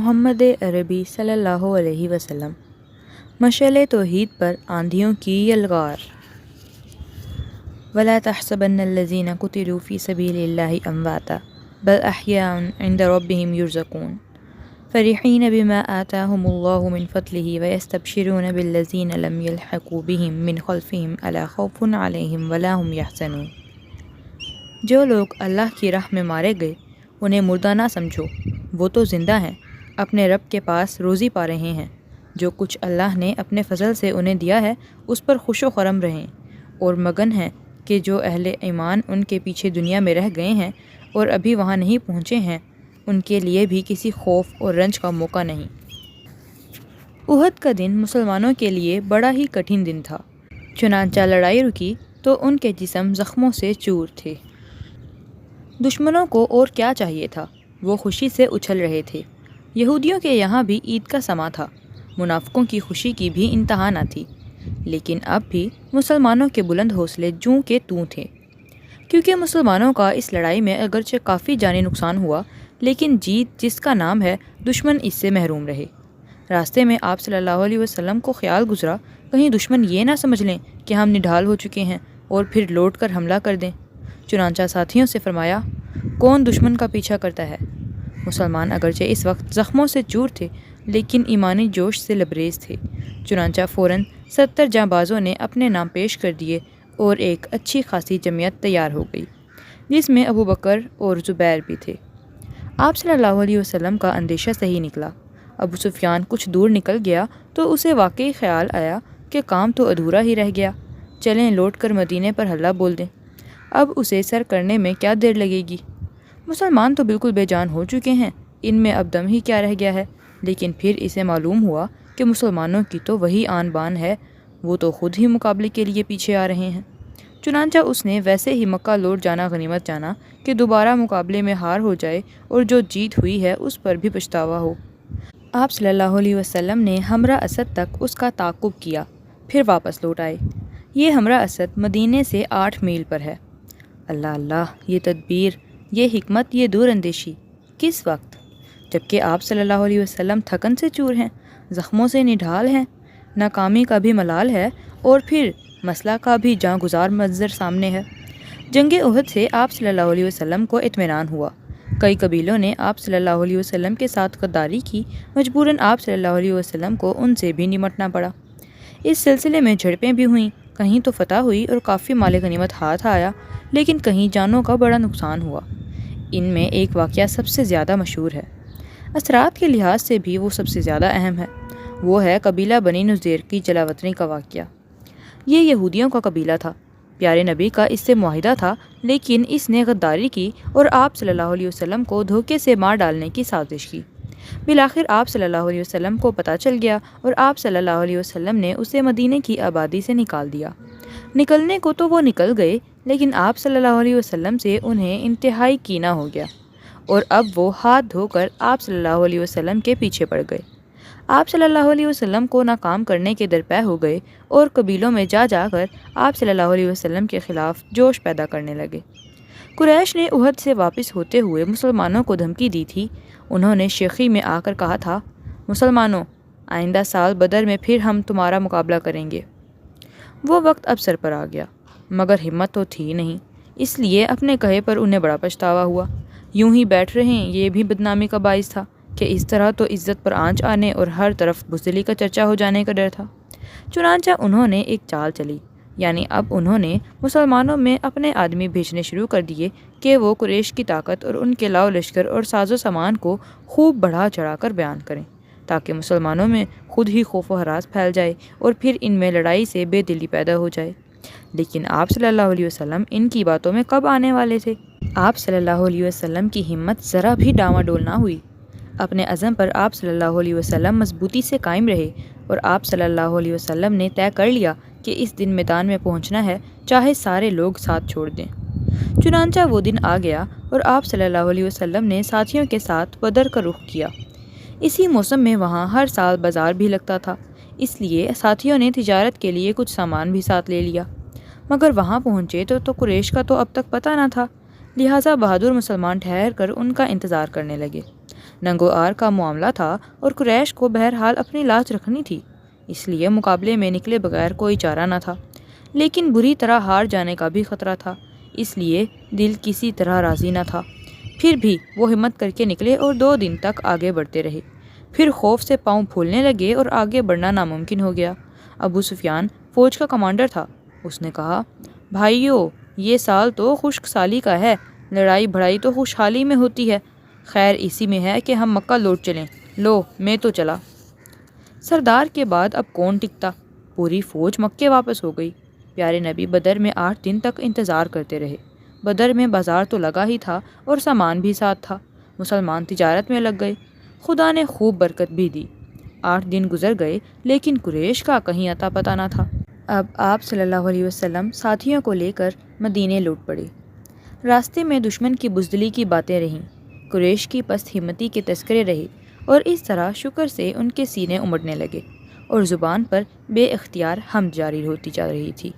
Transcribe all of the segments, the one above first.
محمد عربی صلی اللہ علیہ وسلم۔ مشعل توحید پر آندھیوں کی یلغار۔ وَلَا تَحْسَبَنَّ الَّذِينَ قُتِلُوا فِي سَبِيلِ اللَّهِ أَمْوَاتًا بَلْ أَحْيَاءٌ عِندَ رَبِّهِمْ يُرْزَقُونَ فَرِحِينَ بِمَا آتَاهُمُ اللَّهُ مِنْ فَضْلِهِ وَيَسْتَبْشِرُونَ بِالَّذِينَ لَمْ يَلْحَقُوا بِهِمْ مِنْ خَلْفِهِمْ أَلَا خَوْفٌ عَلَيْهِمْ وَلَا هُمْ يَحْزَنُونَ۔ جو لوگ اللہ کی راہ میں مارے گئے انہیں مردہ نہ سمجھو، وہ تو زندہ ہیں، اپنے رب کے پاس روزی پا رہے ہیں۔ جو کچھ اللہ نے اپنے فضل سے انہیں دیا ہے اس پر خوش و خرم رہیں، اور مگن ہیں کہ جو اہل ایمان ان کے پیچھے دنیا میں رہ گئے ہیں اور ابھی وہاں نہیں پہنچے ہیں، ان کے لیے بھی کسی خوف اور رنج کا موقع نہیں۔ احد کا دن مسلمانوں کے لیے بڑا ہی کٹھن دن تھا۔ چنانچہ لڑائی رکی تو ان کے جسم زخموں سے چور تھے۔ دشمنوں کو اور کیا چاہیے تھا، وہ خوشی سے اچھل رہے تھے۔ یہودیوں کے یہاں بھی عید کا سماں تھا، منافقوں کی خوشی کی بھی انتہا نہ تھی، لیکن اب بھی مسلمانوں کے بلند حوصلے جوں کے توں تھے، کیونکہ مسلمانوں کا اس لڑائی میں اگرچہ کافی جانی نقصان ہوا، لیکن جیت جس کا نام ہے دشمن اس سے محروم رہے۔ راستے میں آپ صلی اللہ علیہ وسلم کو خیال گزرا کہیں دشمن یہ نہ سمجھ لیں کہ ہم نڈھال ہو چکے ہیں اور پھر لوٹ کر حملہ کر دیں۔ چنانچہ ساتھیوں سے فرمایا، کون دشمن کا پیچھا کرتا ہے؟ مسلمان اگرچہ اس وقت زخموں سے چور تھے لیکن ایمانی جوش سے لبریز تھے۔ چنانچہ فوراً 70 جانبازوں نے اپنے نام پیش کر دیے اور ایک اچھی خاصی جمعیت تیار ہو گئی، جس میں ابو بکر اور زبیر بھی تھے۔ آپ صلی اللہ علیہ وسلم کا اندیشہ صحیح نکلا۔ ابو سفیان کچھ دور نکل گیا تو اسے واقعی خیال آیا کہ کام تو ادھورا ہی رہ گیا، چلیں لوٹ کر مدینے پر حلہ بول دیں، اب اسے سر کرنے میں کیا دیر لگے گی۔ مسلمان تو بالکل بے جان ہو چکے ہیں، ان میں اب دم ہی کیا رہ گیا ہے۔ لیکن پھر اسے معلوم ہوا کہ مسلمانوں کی تو وہی آن بان ہے، وہ تو خود ہی مقابلے کے لیے پیچھے آ رہے ہیں۔ چنانچہ اس نے ویسے ہی مکہ لوٹ جانا غنیمت جانا کہ دوبارہ مقابلے میں ہار ہو جائے اور جو جیت ہوئی ہے اس پر بھی پچھتاوا ہو۔ آپ صلی اللہ علیہ وسلم نے حمرہ اسد تک اس کا تعاقب کیا، پھر واپس لوٹ آئے۔ یہ حمرہ اسد مدینے سے 8 میل پر ہے۔ اللہ اللہ، یہ تدبیر، یہ حکمت، یہ دور اندیشی، کس وقت؟ جبکہ آپ صلی اللہ علیہ وسلم تھکن سے چور ہیں، زخموں سے نڈھال ہیں، ناکامی کا بھی ملال ہے اور پھر مسئلہ کا بھی جاں گزار منظر سامنے ہے۔ جنگ احد سے آپ صلی اللہ علیہ وسلم کو اطمینان ہوا۔ کئی قبیلوں نے آپ صلی اللہ علیہ وسلم کے ساتھ غداری کی، مجبوراً آپ صلی اللہ علیہ وسلم کو ان سے بھی نمٹنا پڑا۔ اس سلسلے میں جھڑپیں بھی ہوئیں، کہیں تو فتح ہوئی اور کافی مال غنیمت ہاتھ آیا، لیکن کہیں جانوں کا بڑا نقصان ہوا۔ ان میں ایک واقعہ سب سے زیادہ مشہور ہے، اثرات کے لحاظ سے بھی وہ سب سے زیادہ اہم ہے۔ وہ ہے قبیلہ بنی نذیر کی جلاوطنی کا واقعہ۔ یہ یہودیوں کا قبیلہ تھا، پیارے نبی کا اس سے معاہدہ تھا، لیکن اس نے غداری کی اور آپ صلی اللہ علیہ وسلم کو دھوکے سے مار ڈالنے کی سازش کی۔ بالآخر آپ صلی اللہ علیہ وسلم کو پتہ چل گیا اور آپ صلی اللہ علیہ وسلم نے اسے مدینے کی آبادی سے نکال دیا۔ نکلنے کو تو وہ نکل گئے، لیکن آپ صلی اللہ علیہ وسلم سے انہیں انتہائی کینہ ہو گیا، اور اب وہ ہاتھ دھو کر آپ صلی اللہ علیہ وسلم کے پیچھے پڑ گئے۔ آپ صلی اللہ علیہ وسلم کو ناکام کرنے کے درپے ہو گئے اور قبیلوں میں جا جا کر آپ صلی اللہ علیہ وسلم کے خلاف جوش پیدا کرنے لگے۔ قریش نے احد سے واپس ہوتے ہوئے مسلمانوں کو دھمکی دی تھی۔ انہوں نے شیخی میں آ کر کہا تھا، مسلمانوں، آئندہ سال بدر میں پھر ہم تمہارا مقابلہ کریں گے۔ وہ وقت اب سر پر آ گیا، مگر ہمت تو تھی نہیں، اس لیے اپنے کہے پر انہیں بڑا پچھتاوا ہوا۔ یوں ہی بیٹھ رہیں یہ بھی بدنامی کا باعث تھا کہ اس طرح تو عزت پر آنچ آنے اور ہر طرف بزدلی کا چرچا ہو جانے کا ڈر تھا۔ چنانچہ انہوں نے ایک چال چلی، یعنی اب انہوں نے مسلمانوں میں اپنے آدمی بھیجنے شروع کر دیے کہ وہ قریش کی طاقت اور ان کے لاؤ لشکر اور ساز و سامان کو خوب بڑھا چڑھا کر بیان کریں، تاکہ مسلمانوں میں خود ہی خوف و ہراس پھیل جائے اور پھر ان میں لڑائی سے بے دلی پیدا ہو جائے۔ لیکن آپ صلی اللہ علیہ وسلم ان کی باتوں میں کب آنے والے تھے؟ آپ صلی اللہ علیہ وسلم کی ہمت ذرا بھی ڈاواڈول نہ ہوئی۔ اپنے عزم پر آپ صلی اللہ علیہ وسلم مضبوطی سے قائم رہے اور آپ صلی اللہ علیہ وسلم نے طے کر لیا کہ اس دن میدان میں پہنچنا ہے، چاہے سارے لوگ ساتھ چھوڑ دیں۔ چنانچہ وہ دن آ گیا اور آپ صلی اللہ علیہ وسلم نے ساتھیوں کے ساتھ بدر کا رخ کیا۔ اسی موسم میں وہاں ہر سال بازار بھی لگتا تھا، اس لیے ساتھیوں نے تجارت کے لیے کچھ سامان بھی ساتھ لے لیا۔ مگر وہاں پہنچے تو قریش کا تو اب تک پتہ نہ تھا، لہٰذا بہادر مسلمان ٹھہر کر ان کا انتظار کرنے لگے۔ ننگو آر کا معاملہ تھا اور قریش کو بہرحال اپنی لاج رکھنی تھی، اس لیے مقابلے میں نکلے بغیر کوئی چارہ نہ تھا، لیکن بری طرح ہار جانے کا بھی خطرہ تھا، اس لیے دل کسی طرح راضی نہ تھا۔ پھر بھی وہ ہمت کر کے نکلے اور 2 دن تک آگے بڑھتے رہے۔ پھر خوف سے پاؤں پھولنے لگے اور آگے بڑھنا ناممکن ہو گیا۔ ابو سفیان فوج کا کمانڈر تھا، اس نے کہا، بھائیو، یہ سال تو خشک سالی کا ہے، لڑائی بھڑائی تو خوشحالی میں ہوتی ہے، خیر اسی میں ہے کہ ہم مکہ لوٹ چلیں، لو میں تو چلا۔ سردار کے بعد اب کون ٹکتا؟ پوری فوج مکے واپس ہو گئی۔ پیارے نبی بدر میں 8 دن تک انتظار کرتے رہے۔ بدر میں بازار تو لگا ہی تھا اور سامان بھی ساتھ تھا، مسلمان تجارت میں لگ گئے، خدا نے خوب برکت بھی دی۔ 8 دن گزر گئے لیکن قریش کا کہیں اتا پتہ نہ تھا۔ اب آپ صلی اللہ علیہ وسلم ساتھیوں کو لے کر مدینے لوٹ پڑے۔ راستے میں دشمن کی بزدلی کی باتیں رہیں، قریش کی پست ہمتی کے تذکرے رہے، اور اس طرح شکر سے ان کے سینے امڑنے لگے اور زبان پر بے اختیار حمد جاری ہوتی جا رہی تھی۔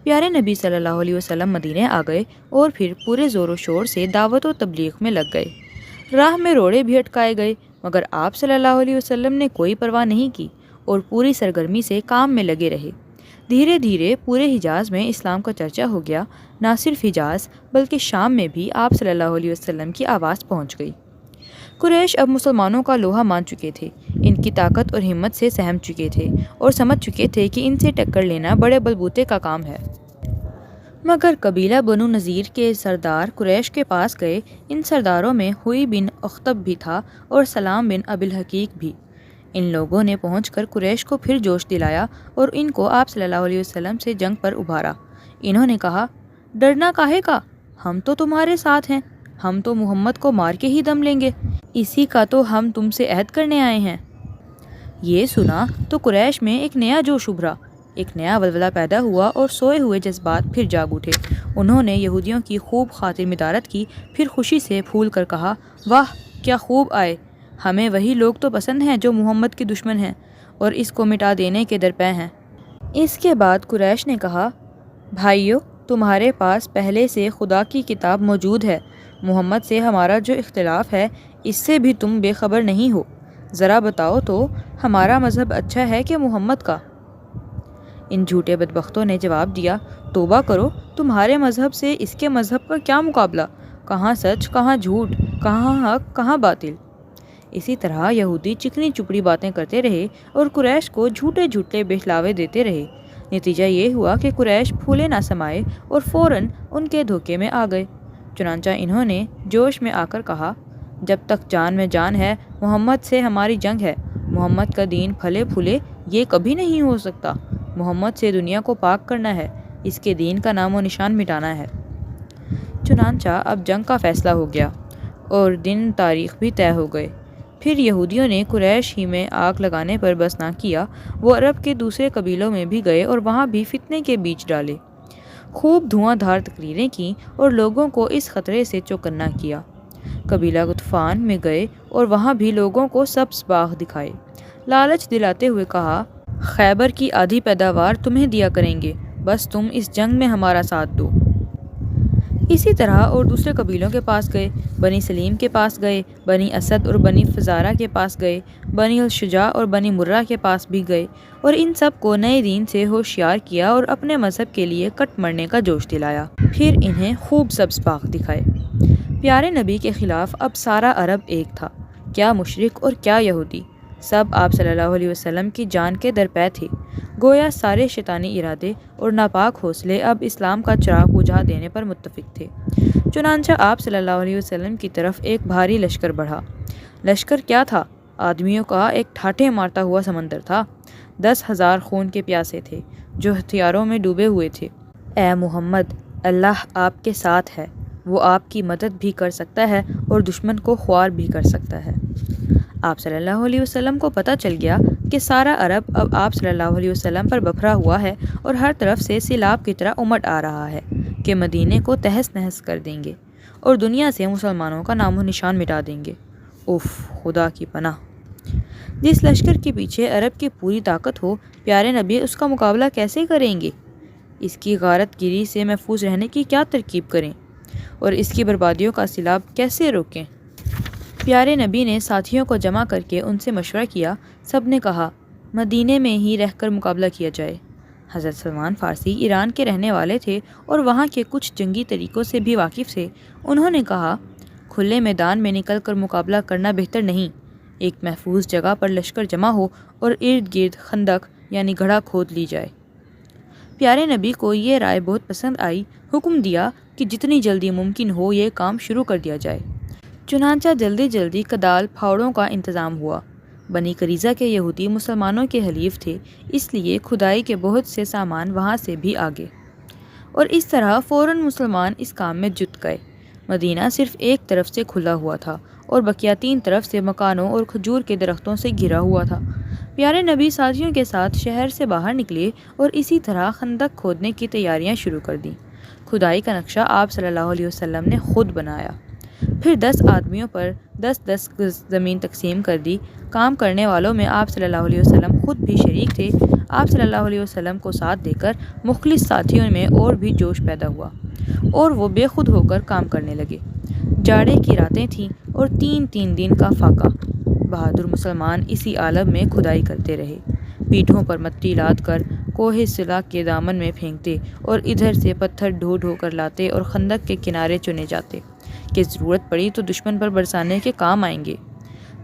پیارے نبی صلی اللہ علیہ وسلم مدینے آ گئے اور پھر پورے زور و شور سے دعوت و تبلیغ میں لگ گئے۔ راہ میں روڑے بھی اٹکائے گئے، مگر آپ صلی اللہ علیہ وسلم نے کوئی پرواہ نہیں کی اور پوری سرگرمی سے کام میں لگے رہے۔ دھیرے دھیرے پورے حجاز میں اسلام کا چرچا ہو گیا، نہ صرف حجاز بلکہ شام میں بھی آپ صلی اللہ علیہ وسلم کی آواز پہنچ گئی۔ قریش اب مسلمانوں کا لوہا مان چکے تھے، ان کی طاقت اور ہمت سے سہم چکے تھے اور سمجھ چکے تھے کہ ان سے ٹکر لینا بڑے بلبوتے کا کام ہے۔ مگر قبیلہ بنو نذیر کے سردار قریش کے پاس گئے۔ ان سرداروں میں ہوئی بن اخطب بھی تھا اور سلام بن ابی الحقیق بھی۔ ان لوگوں نے پہنچ کر قریش کو پھر جوش دلایا اور ان کو آپ صلی اللہ علیہ وسلم سے جنگ پر ابھارا۔ انہوں نے کہا، ڈرنا کاہے کا، ہم تو تمہارے ساتھ ہیں، ہم تو محمد کو مار کے ہی دم لیں گے، اسی کا تو ہم تم سے عہد کرنے آئے ہیں۔ یہ سنا تو قریش میں ایک نیا جوش ابھرا، ایک نیا ولولہ پیدا ہوا اور سوئے ہوئے جذبات پھر جاگ اٹھے۔ انہوں نے یہودیوں کی خوب خاطر مدارت کی، پھر خوشی سے پھول کر کہا، واہ کیا خوب آئے، ہمیں وہی لوگ تو پسند ہیں جو محمد کے دشمن ہیں اور اس کو مٹا دینے کے درپے ہیں۔ اس کے بعد قریش نے کہا، بھائیو، تمہارے پاس پہلے سے خدا کی کتاب موجود ہے، محمد سے ہمارا جو اختلاف ہے اس سے بھی تم بے خبر نہیں ہو، ذرا بتاؤ تو ہمارا مذہب اچھا ہے کہ محمد کا؟ ان جھوٹے بدبختوں نے جواب دیا، توبہ کرو، تمہارے مذہب سے اس کے مذہب کا کیا مقابلہ، کہاں سچ کہاں جھوٹ، کہاں حق کہاں باطل۔ اسی طرح یہودی چکنی چپڑی باتیں کرتے رہے اور قریش کو جھوٹے جھوٹے بہلاوے دیتے رہے۔ نتیجہ یہ ہوا کہ قریش پھولے نہ سمائے اور فوراً ان کے دھوکے میں آ گئے۔ چنانچہ انہوں نے جوش میں آ کر کہا، جب تک جان میں جان ہے محمد سے ہماری جنگ ہے، محمد کا دین پھلے پھولے یہ کبھی نہیں ہو سکتا، محمد سے دنیا کو پاک کرنا ہے، اس کے دین کا نام و نشان مٹانا ہے۔ چنانچہ اب جنگ کا فیصلہ ہو گیا اور دن تاریخ بھی طے ہو گئے۔ پھر یہودیوں نے قریش ہی میں آگ لگانے پر بس نہ کیا، وہ عرب کے دوسرے قبیلوں میں بھی گئے اور وہاں بھی فتنے کے بیج ڈالے، خوب دھواں دھار تقریریں کیں اور لوگوں کو اس خطرے سے چوکنا کیا۔ قبیلہ غطفان میں گئے اور وہاں بھی لوگوں کو سبز باغ دکھائے، لالچ دلاتے ہوئے کہا، خیبر کی آدھی پیداوار تمہیں دیا کریں گے، بس تم اس جنگ میں ہمارا ساتھ دو۔ اسی طرح اور دوسرے قبیلوں کے پاس گئے، بنی سلیم کے پاس گئے، بنی اسد اور بنی فزارہ کے پاس گئے، بنی الشجاع اور بنی مرہ کے پاس بھی گئے اور ان سب کو نئے دین سے ہوشیار کیا اور اپنے مذہب کے لیے کٹ مرنے کا جوش دلایا۔ پھر انہیں خوب سبز باغ دکھائے۔ پیارے نبی کے خلاف اب سارا عرب ایک تھا، کیا مشرک اور کیا یہودی، سب آپ صلی اللہ علیہ وسلم کی جان کے درپے تھے، گویا سارے شیطانی ارادے اور ناپاک حوصلے اب اسلام کا چراغ بجھا دینے پر متفق تھے۔ چنانچہ آپ صلی اللہ علیہ وسلم کی طرف ایک بھاری لشکر بڑھا۔ لشکر کیا تھا؟ آدمیوں کا ایک ٹھاٹھے مارتا ہوا سمندر تھا۔ 10,000 خون کے پیاسے تھے جو ہتھیاروں میں ڈوبے ہوئے تھے۔ اے محمد، اللہ آپ کے ساتھ ہے، وہ آپ کی مدد بھی کر سکتا ہے اور دشمن کو خوار بھی کر سکتا ہے۔ آپ صلی اللہ علیہ وسلم کو پتہ چل گیا کہ سارا عرب اب آپ صلی اللہ علیہ وسلم پر بپھرا ہوا ہے اور ہر طرف سے سیلاب کی طرح امٹ آ رہا ہے کہ مدینے کو تہس نہس کر دیں گے اور دنیا سے مسلمانوں کا نام و نشان مٹا دیں گے۔ اف، خدا کی پناہ! جس لشکر کے پیچھے عرب کی پوری طاقت ہو، پیارے نبی اس کا مقابلہ کیسے کریں گے؟ اس کی غارت گیری سے محفوظ رہنے کی کیا ترکیب کریں اور اس کی بربادیوں کا سیلاب کیسے روکیں؟ پیارے نبی نے ساتھیوں کو جمع کر کے ان سے مشورہ کیا۔ سب نے کہا مدینے میں ہی رہ کر مقابلہ کیا جائے۔ حضرت سلمان فارسی ایران کے رہنے والے تھے اور وہاں کے کچھ جنگی طریقوں سے بھی واقف تھے۔ انہوں نے کہا کھلے میدان میں نکل کر مقابلہ کرنا بہتر نہیں، ایک محفوظ جگہ پر لشکر جمع ہو اور ارد گرد خندق یعنی گڑھا کھود لی جائے۔ پیارے نبی کو یہ رائے بہت پسند آئی۔ حکم دیا کہ جتنی جلدی ممکن ہو یہ کام شروع کر دیا جائے۔ چنانچہ جلدی جلدی کدال پھاوڑوں کا انتظام ہوا۔ بنی قریظہ کے یہودی مسلمانوں کے حلیف تھے، اس لیے کھدائی کے بہت سے سامان وہاں سے بھی آگے، اور اس طرح فوراً مسلمان اس کام میں جٹ گئے۔ مدینہ صرف ایک طرف سے کھلا ہوا تھا اور بقیہ 3 طرف سے مکانوں اور کھجور کے درختوں سے گھرا ہوا تھا۔ پیارے نبی ساتھیوں کے ساتھ شہر سے باہر نکلے اور اسی طرح خندق کھودنے کی تیاریاں شروع کر دیں۔ کھدائی کا نقشہ آپ صلی اللہ علیہ وسلم نے خود بنایا، پھر 10 آدمیوں پر 10 گز زمین تقسیم کر دی۔ کام کرنے والوں میں آپ صلی اللہ علیہ وسلم خود بھی شریک تھے۔ آپ صلی اللہ علیہ وسلم کو ساتھ دے کر مخلص ساتھیوں میں اور بھی جوش پیدا ہوا اور وہ بے خود ہو کر کام کرنے لگے۔ جاڑے کی راتیں تھیں اور 3 دن کا فاقہ۔ بہادر مسلمان اسی عالم میں کھدائی کرتے رہے، پیٹھوں پر مٹی لاد کر کوہ صلا کے دامن میں پھینکتے اور ادھر سے پتھر ڈھو ڈھو کر لاتے اور خندق کے کنارے چنے جاتے کہ ضرورت پڑی تو دشمن پر برسانے کے کام آئیں گے۔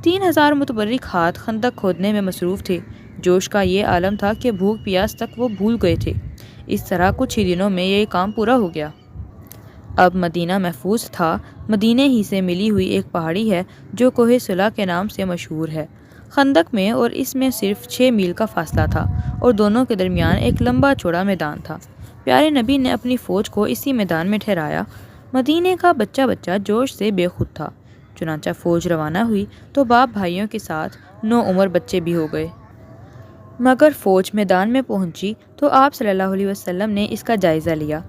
3000 متبرک ہاتھ خندق کھودنے میں مصروف تھے۔ جوش کا یہ عالم تھا کہ بھوک پیاس تک وہ بھول گئے تھے۔ اس طرح کچھ ہی دنوں میں یہ کام پورا ہو گیا۔ اب مدینہ محفوظ تھا۔ مدینے ہی سے ملی ہوئی ایک پہاڑی ہے جو کوہ صلا کے نام سے مشہور ہے۔ خندق میں اور اس میں صرف 6 میل کا فاصلہ تھا اور دونوں کے درمیان ایک لمبا چوڑا میدان تھا۔ پیارے نبی نے اپنی فوج کو اسی میدان میں ٹھہرایا۔ مدینے کا بچہ بچہ جوش سے بے خود تھا۔ چنانچہ فوج روانہ ہوئی تو باپ بھائیوں کے ساتھ 9 عمر بچے بھی ہو گئے۔ مگر فوج میدان میں پہنچی تو آپ صلی اللہ علیہ وسلم نے اس کا جائزہ لیا۔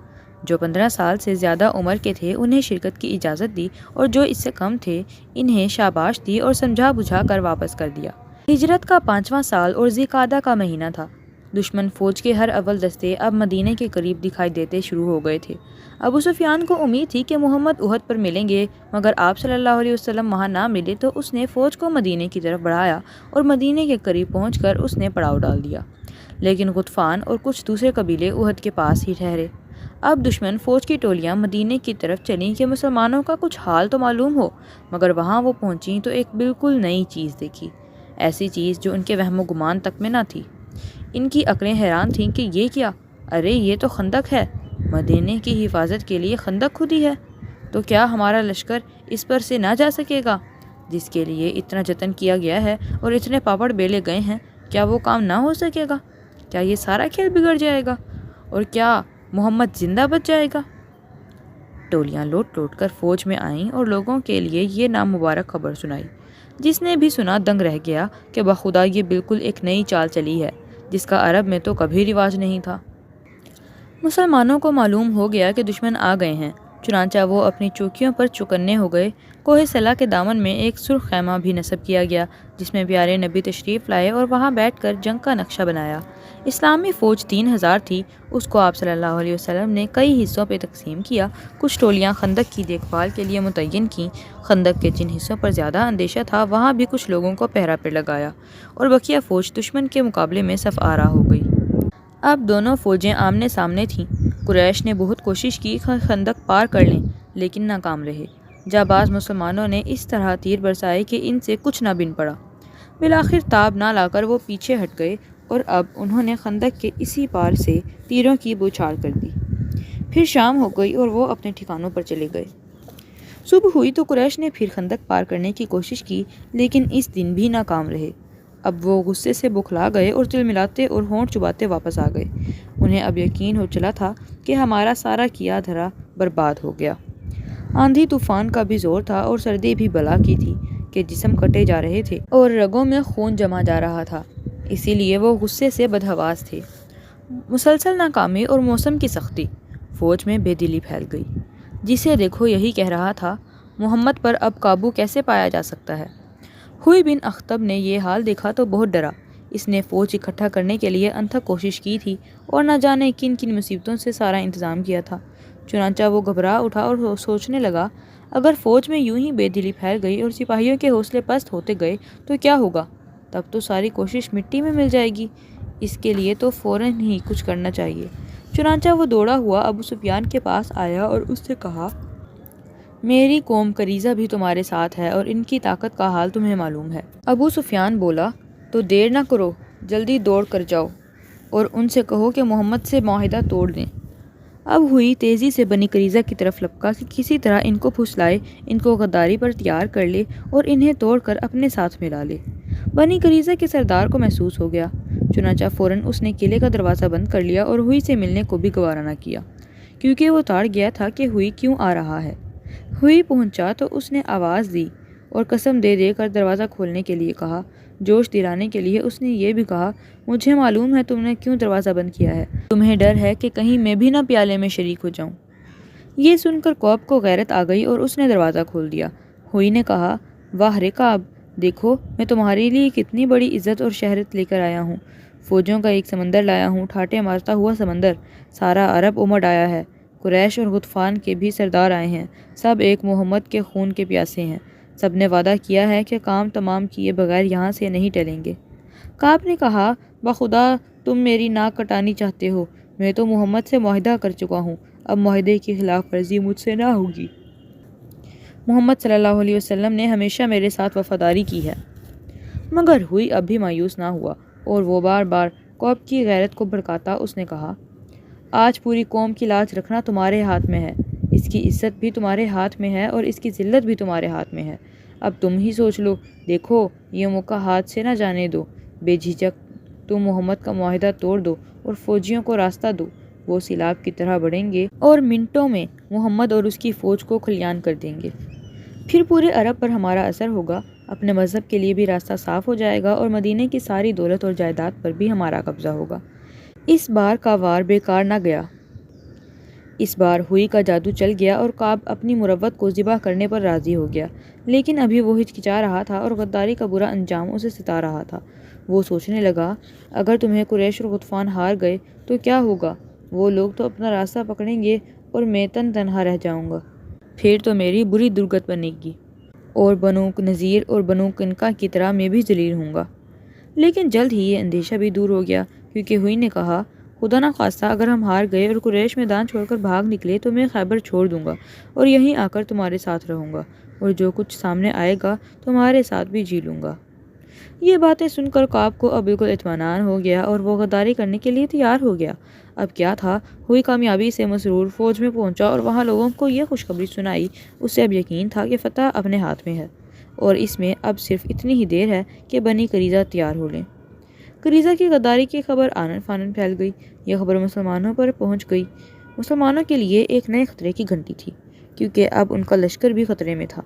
جو 15 سال سے زیادہ عمر کے تھے انہیں شرکت کی اجازت دی اور جو اس سے کم تھے انہیں شاباش دی اور سمجھا بجھا کر واپس کر دیا۔ ہجرت کا 5واں سال اور ذی قعدہ کا مہینہ تھا۔ دشمن فوج کے ہر اول دستے اب مدینے کے قریب دکھائی دیتے شروع ہو گئے تھے۔ ابو سفیان کو امید تھی کہ محمد احد پر ملیں گے، مگر آپ صلی اللہ علیہ وسلم وہاں نہ ملے تو اس نے فوج کو مدینے کی طرف بڑھایا اور مدینے کے قریب پہنچ کر اس نے پڑاؤ ڈال دیا۔ لیکن غطفان اور کچھ دوسرے قبیلے احد کے پاس ہی ٹھہرے۔ اب دشمن فوج کی ٹولیاں مدینے کی طرف چلیں کہ مسلمانوں کا کچھ حال تو معلوم ہو، مگر وہاں وہ پہنچیں تو ایک بالکل نئی چیز دیکھی، ایسی چیز جو ان کے وہم و گمان تک میں نہ تھی۔ ان کی عقلیں حیران تھیں کہ یہ کیا؟ ارے یہ تو خندق ہے، مدینے کی حفاظت کے لیے خندق کھودی ہے، تو کیا ہمارا لشکر اس پر سے نہ جا سکے گا جس کے لیے اتنا جتن کیا گیا ہے اور اتنے پاپڑ بیلے گئے ہیں؟ کیا وہ کام نہ ہو سکے گا؟ کیا یہ سارا کھیل بگڑ جائے گا اور کیا محمد زندہ بچ جائے گا؟ ٹولیاں لوٹ لوٹ کر فوج میں آئیں اور لوگوں کے لیے یہ نامبارک خبر سنائی۔ جس نے بھی سنا دنگ رہ گیا کہ بخدا یہ بالکل ایک نئی چال چلی ہے جس کا عرب میں تو کبھی رواج نہیں تھا۔ مسلمانوں کو معلوم ہو گیا کہ دشمن آ گئے ہیں، چنانچہ وہ اپنی چوکیوں پر چوکنے ہو گئے۔ کوہ صلا کے دامن میں ایک سرخ خیمہ بھی نصب کیا گیا جس میں پیارے نبی تشریف لائے اور وہاں بیٹھ کر جنگ کا نقشہ بنایا۔ اسلامی فوج 3000 تھی، اس کو آپ صلی اللہ علیہ وسلم نے کئی حصوں پہ تقسیم کیا۔ کچھ ٹولیاں خندق کی دیکھ بھال کے لیے متعین کیں۔ خندق کے جن حصوں پر زیادہ اندیشہ تھا وہاں بھی کچھ لوگوں کو پہرا پہ لگایا اور بقیہ فوج دشمن کے مقابلے میں صف آرا ہو گئی۔ اب دونوں فوجیں آمنے سامنے تھیں۔ قریش نے بہت کوشش کی خندق پار کر لیں لیکن ناکام رہے۔ جانباز مسلمانوں نے اس طرح تیر برسائے کہ ان سے کچھ نہ بن پڑا۔ بالآخر تاب نہ لا کر وہ پیچھے ہٹ گئے اور اب انہوں نے خندق کے اسی پار سے تیروں کی بوچھار کر دی۔ پھر شام ہو گئی اور وہ اپنے ٹھکانوں پر چلے گئے۔ صبح ہوئی تو قریش نے پھر خندق پار کرنے کی کوشش کی لیکن اس دن بھی ناکام رہے۔ اب وہ غصے سے بکھلا گئے اور تل ملاتے اور ہونٹ چباتے واپس آ گئے۔ انہیں اب یقین ہو چلا تھا کہ ہمارا سارا کیا دھرا برباد ہو گیا۔ آندھی طوفان کا بھی زور تھا اور سردی بھی بلا کی تھی کہ جسم کٹے جا رہے تھے اور رگوں میں خون جما جا رہا تھا، اسی لیے وہ غصے سے بدحواس تھے۔ مسلسل ناکامی اور موسم کی سختی، فوج میں بے دلی پھیل گئی۔ جسے دیکھو یہی کہہ رہا تھا محمد پر اب قابو کیسے پایا جا سکتا ہے۔ ہوئی بن اخطب نے یہ حال دیکھا تو بہت ڈرا۔ اس نے فوج اکٹھا کرنے کے لیے انتھک کوشش کی تھی اور نہ جانے کن کن مصیبتوں سے سارا انتظام کیا تھا۔ چنانچہ وہ گھبرا اٹھا اور سوچنے لگا اگر فوج میں یوں ہی بے دلی پھیل گئی اور سپاہیوں کے حوصلے پست ہوتے گئے تو کیا ہوگا؟ تب تو ساری کوشش مٹی میں مل جائے گی۔ اس کے لیے تو فوراً ہی کچھ کرنا چاہیے۔ چنانچہ وہ دوڑا ہوا ابو سفیان کے پاس آیا اور اس سے کہا، میری قوم قریظہ بھی تمہارے ساتھ ہے اور ان کی طاقت کا حال تمہیں معلوم ہے۔ ابو سفیان بولا، تو دیر نہ کرو، جلدی دوڑ کر جاؤ اور ان سے کہو کہ محمد سے معاہدہ توڑ دیں۔ اب ہوئی تیزی سے بنی قریظہ کی طرف لپکا کہ کسی طرح ان کو پھسلائے، ان کو غداری پر تیار کر لے اور انہیں توڑ کر اپنے ساتھ ملا لے۔ بنی قریظہ کے سردار کو محسوس ہو گیا، چنانچہ فوراً اس نے قلعے کا دروازہ بند کر لیا اور ہوئی سے ملنے کو بھی گوارا نہ کیا، کیونکہ وہ تاڑ گیا تھا کہ ہوئی کیوں آ رہا ہے۔ ہوئی پہنچا تو اس نے آواز دی اور قسم دے دے کر دروازہ کھولنے کے لیے کہا۔ جوش دلانے کے لیے اس نے یہ بھی کہا، مجھے معلوم ہے تم نے کیوں دروازہ بند کیا ہے، تمہیں ڈر ہے کہ کہیں میں بھی نہ پیالے میں شریک ہو جاؤں۔ یہ سن کر کعب کو غیرت آ گئی اور اس نے دروازہ کھول دیا۔ ہوئی نے کہا، واہ رے کعب، دیکھو میں تمہارے لیے کتنی بڑی عزت اور شہرت لے کر آیا ہوں۔ فوجوں کا ایک سمندر لایا ہوں، ٹھاٹے مارتا ہوا سمندر، سارا عرب امڑ آیا ہے، قریش اور غطفان کے بھی سردار آئے ہیں، سب ایک محمد کے خون کے پیاسے ہیں، سب نے وعدہ کیا ہے کہ کام تمام کیے بغیر یہاں سے نہیں ٹلیں گے۔ کعب نے کہا، بخدا تم میری ناک کٹانی چاہتے ہو، میں تو محمد سے معاہدہ کر چکا ہوں، اب معاہدے کی خلاف ورزی مجھ سے نہ ہوگی۔ محمد صلی اللہ علیہ وسلم نے ہمیشہ میرے ساتھ وفاداری کی ہے۔ مگر ہوئی اب بھی مایوس نہ ہوا اور وہ بار بار کعب کی غیرت کو بھڑکاتا اس نے کہا، آج پوری قوم کی لاج رکھنا تمہارے ہاتھ میں ہے، اس کی عزت بھی تمہارے ہاتھ میں ہے اور اس کی ذلت بھی تمہارے ہاتھ میں ہے، اب تم ہی سوچ لو، دیکھو یہ موقع ہاتھ سے نہ جانے دو، بے جھجک تم محمد کا معاہدہ توڑ دو اور فوجیوں کو راستہ دو، وہ سیلاب کی طرح بڑھیں گے اور منٹوں میں محمد اور اس کی فوج کو خلیان کر دیں گے، پھر پورے عرب پر ہمارا اثر ہوگا، اپنے مذہب کے لیے بھی راستہ صاف ہو جائے گا اور مدینے کی ساری دولت اور جائیداد پر بھی ہمارا قبضہ ہوگا۔ اس بار کا وار بیکار نہ گیا، اس بار ہوئی کا جادو چل گیا اور کعب اپنی مروت کو ذبح کرنے پر راضی ہو گیا، لیکن ابھی وہ ہچکچا رہا تھا اور غداری کا برا انجام اسے ستا رہا تھا۔ وہ سوچنے لگا، اگر تمہیں قریش اور غطفان ہار گئے تو کیا ہوگا؟ وہ لوگ تو اپنا راستہ پکڑیں گے اور میں تنہا رہ جاؤں گا، پھر تو میری بری درگت بنے گی اور بنو نذیر اور بنو قینقاع کی طرح میں بھی ذلیل ہوں گا۔ لیکن جلد ہی یہ اندیشہ بھی دور ہو گیا، کیونکہ ہوئی نے کہا، خدا نہ خواستہ اگر ہم ہار گئے اور قریش میدان چھوڑ کر بھاگ نکلے تو میں خیبر چھوڑ دوں گا اور یہیں آ کر تمہارے ساتھ رہوں گا اور جو کچھ سامنے آئے گا تمہارے ساتھ بھی جی لوں گا۔ یہ باتیں سن کر کعب کو اب بالکل اطمینان ہو گیا اور وہ غداری کرنے کے لیے تیار ہو گیا۔ اب کیا تھا، ہوئی کامیابی سے مسرور فوج میں پہنچا اور وہاں لوگوں کو یہ خوشخبری سنائی۔ اسے اب یقین تھا کہ فتح اپنے ہاتھ میں ہے اور اس میں اب صرف اتنی ہی دیر ہے کہ بنی قریظہ تیار ہو لیں۔ قریظہ کی غداری کی خبر آنن فانن پھیل گئی، یہ خبر مسلمانوں پر پہنچ گئی۔ مسلمانوں کے لیے ایک نئے خطرے کی گھنٹی تھی، کیونکہ اب ان کا لشکر بھی خطرے میں تھا،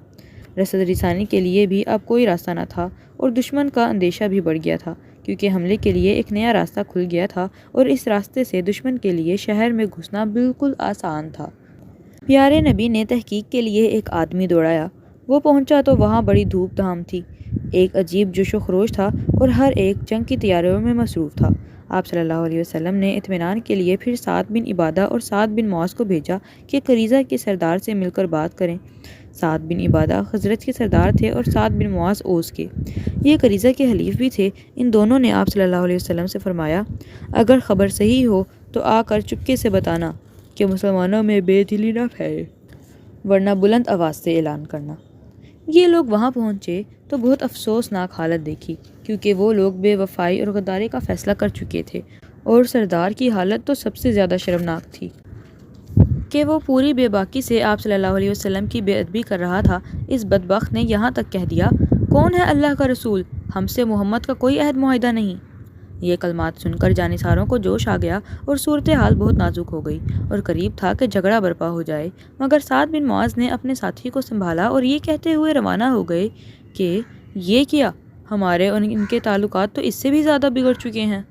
رسد رسانی کے لیے بھی اب کوئی راستہ نہ تھا اور دشمن کا اندیشہ بھی بڑھ گیا تھا، کیونکہ حملے کے لیے ایک نیا راستہ کھل گیا تھا اور اس راستے سے دشمن کے لیے شہر میں گھسنا بالکل آسان تھا۔ پیارے نبی نے تحقیق کے لیے ایک آدمی دوڑایا، وہ پہنچا تو وہاں بڑی دھوپ دھام تھی، ایک عجیب جوش و خروش تھا اور ہر ایک جنگ کی تیاریوں میں مصروف تھا۔ آپ صلی اللہ علیہ وسلم نے اطمینان کے لیے پھر سعد بن عبادہ اور سعد بن معاذ کو بھیجا کہ قریظہ کے سردار سے مل کر بات کریں۔ سعد بن عبادہ خزرج کے سردار تھے اور سعد بن معاذ اوس کے، یہ قریظہ کے حلیف بھی تھے۔ ان دونوں نے آپ صلی اللہ علیہ وسلم سے فرمایا، اگر خبر صحیح ہو تو آ کر چپکے سے بتانا کہ مسلمانوں میں بے دلی نہ پھیلے، ورنہ بلند آواز سے اعلان کرنا۔ یہ لوگ وہاں پہنچے تو بہت افسوسناک حالت دیکھی، کیونکہ وہ لوگ بے وفائی اور غداری کا فیصلہ کر چکے تھے اور سردار کی حالت تو سب سے زیادہ شرمناک تھی کہ وہ پوری بے باکی سے آپ صلی اللہ علیہ وسلم کی بے ادبی کر رہا تھا۔ اس بدبخت نے یہاں تک کہہ دیا، کون ہے اللہ کا رسول، ہم سے محمد کا کوئی عہد معاہدہ نہیں۔ یہ کلمات سن کر جانثاروں کو جوش آ گیا اور صورتحال بہت نازک ہو گئی اور قریب تھا کہ جھگڑا برپا ہو جائے، مگر سعد بن معاذ نے اپنے ساتھی کو سنبھالا اور یہ کہتے ہوئے روانہ ہو گئے کہ یہ کیا، ہمارے اور ان کے تعلقات تو اس سے بھی زیادہ بگڑ چکے ہیں۔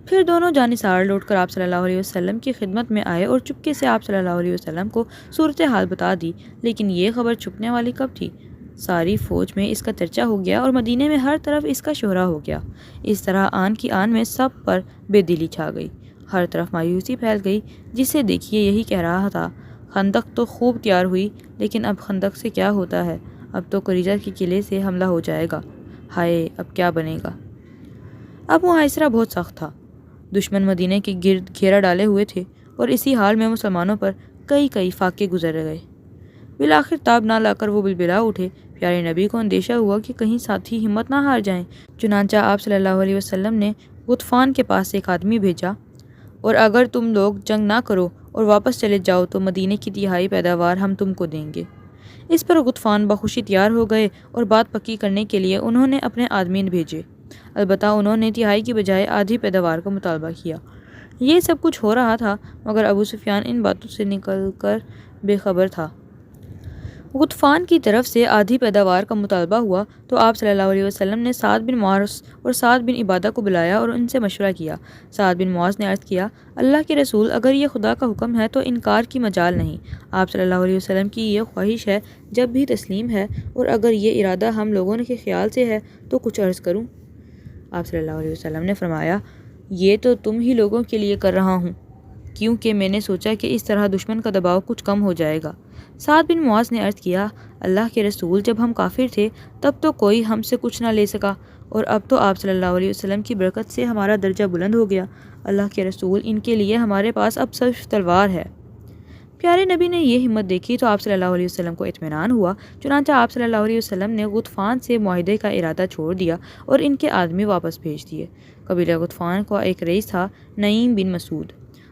پھر دونوں جانثار لوٹ کر آپ صلی اللہ علیہ وسلم کی خدمت میں آئے اور چپکے سے آپ صلی اللہ علیہ وسلم کو صورتحال بتا دی، لیکن یہ خبر چھپنے والی کب تھی؟ ساری فوج میں اس کا چرچا ہو گیا اور مدینے میں ہر طرف اس کا شہرہ ہو گیا۔ اس طرح آن کی آن میں سب پر بے دلی چھا گئی، ہر طرف مایوسی پھیل گئی، جسے دیکھیے یہی کہہ رہا تھا، خندق تو خوب تیار ہوئی، لیکن اب خندق سے کیا ہوتا ہے؟ اب تو قریظہ کے قلعے سے حملہ ہو جائے گا۔ ہائے، اب کیا بنے گا؟ اب محاصرہ بہت سخت تھا۔ دشمن مدینے کے گرد گھیرا ڈالے ہوئے تھے اور اسی حال میں مسلمانوں پر کئی فاقے گزر گئے۔ بالآخر تاب نہ لا کر وہ بلبلا اٹھے۔ پیارے نبی کو اندیشہ ہوا کہ کہیں ساتھی ہمت نہ ہار جائیں، چنانچہ آپ صلی اللہ علیہ وسلم نے غطفان کے پاس ایک آدمی بھیجا، اور اگر تم لوگ جنگ نہ کرو اور واپس چلے جاؤ تو مدینے کی تہائی پیداوار ہم تم کو دیں گے۔ اس پر غطفان بخوشی تیار ہو گئے اور بات پکی کرنے کے لیے انہوں نے اپنے آدمین بھیجے۔ البتہ انہوں نے تہائی کی بجائے آدھی پیداوار کا مطالبہ کیا۔ یہ سب کچھ ہو رہا تھا مگر ابو سفیان ان باتوں سے نکل کر بے خبر تھا۔ غطفان کی طرف سے آدھی پیداوار کا مطالبہ ہوا تو آپ صلی اللہ علیہ وسلم نے سعد بن معاذ اور سعد بن عبادہ کو بلایا اور ان سے مشورہ کیا۔ سعد بن معاذ نے عرض کیا، اللہ کے رسول، اگر یہ خدا کا حکم ہے تو انکار کی مجال نہیں۔ آپ صلی اللہ علیہ وسلم کی یہ خواہش ہے جب بھی تسلیم ہے، اور اگر یہ ارادہ ہم لوگوں کے خیال سے ہے تو کچھ عرض کروں؟ آپ صلی اللہ علیہ وسلم نے فرمایا، یہ تو تم ہی لوگوں کے لیے کر رہا ہوں، کیونکہ میں نے سوچا کہ اس طرح دشمن کا دباؤ کچھ کم ہو جائے گا۔ سعد بن معاذ نے عرض کیا، اللہ کے رسول، جب ہم کافر تھے تب تو کوئی ہم سے کچھ نہ لے سکا، اور اب تو آپ صلی اللہ علیہ وسلم کی برکت سے ہمارا درجہ بلند ہو گیا۔ اللہ کے رسول، ان کے لیے ہمارے پاس اب صرف تلوار ہے۔ پیارے نبی نے یہ ہمت دیکھی تو آپ صلی اللہ علیہ وسلم کو اطمینان ہوا، چنانچہ آپ صلی اللہ علیہ وسلم نے غطفان سے معاہدے کا ارادہ چھوڑ دیا اور ان کے آدمی واپس بھیج دیے۔ قبیلہ غطفان کا ایک رئیس تھا، نعیم بن مسعود۔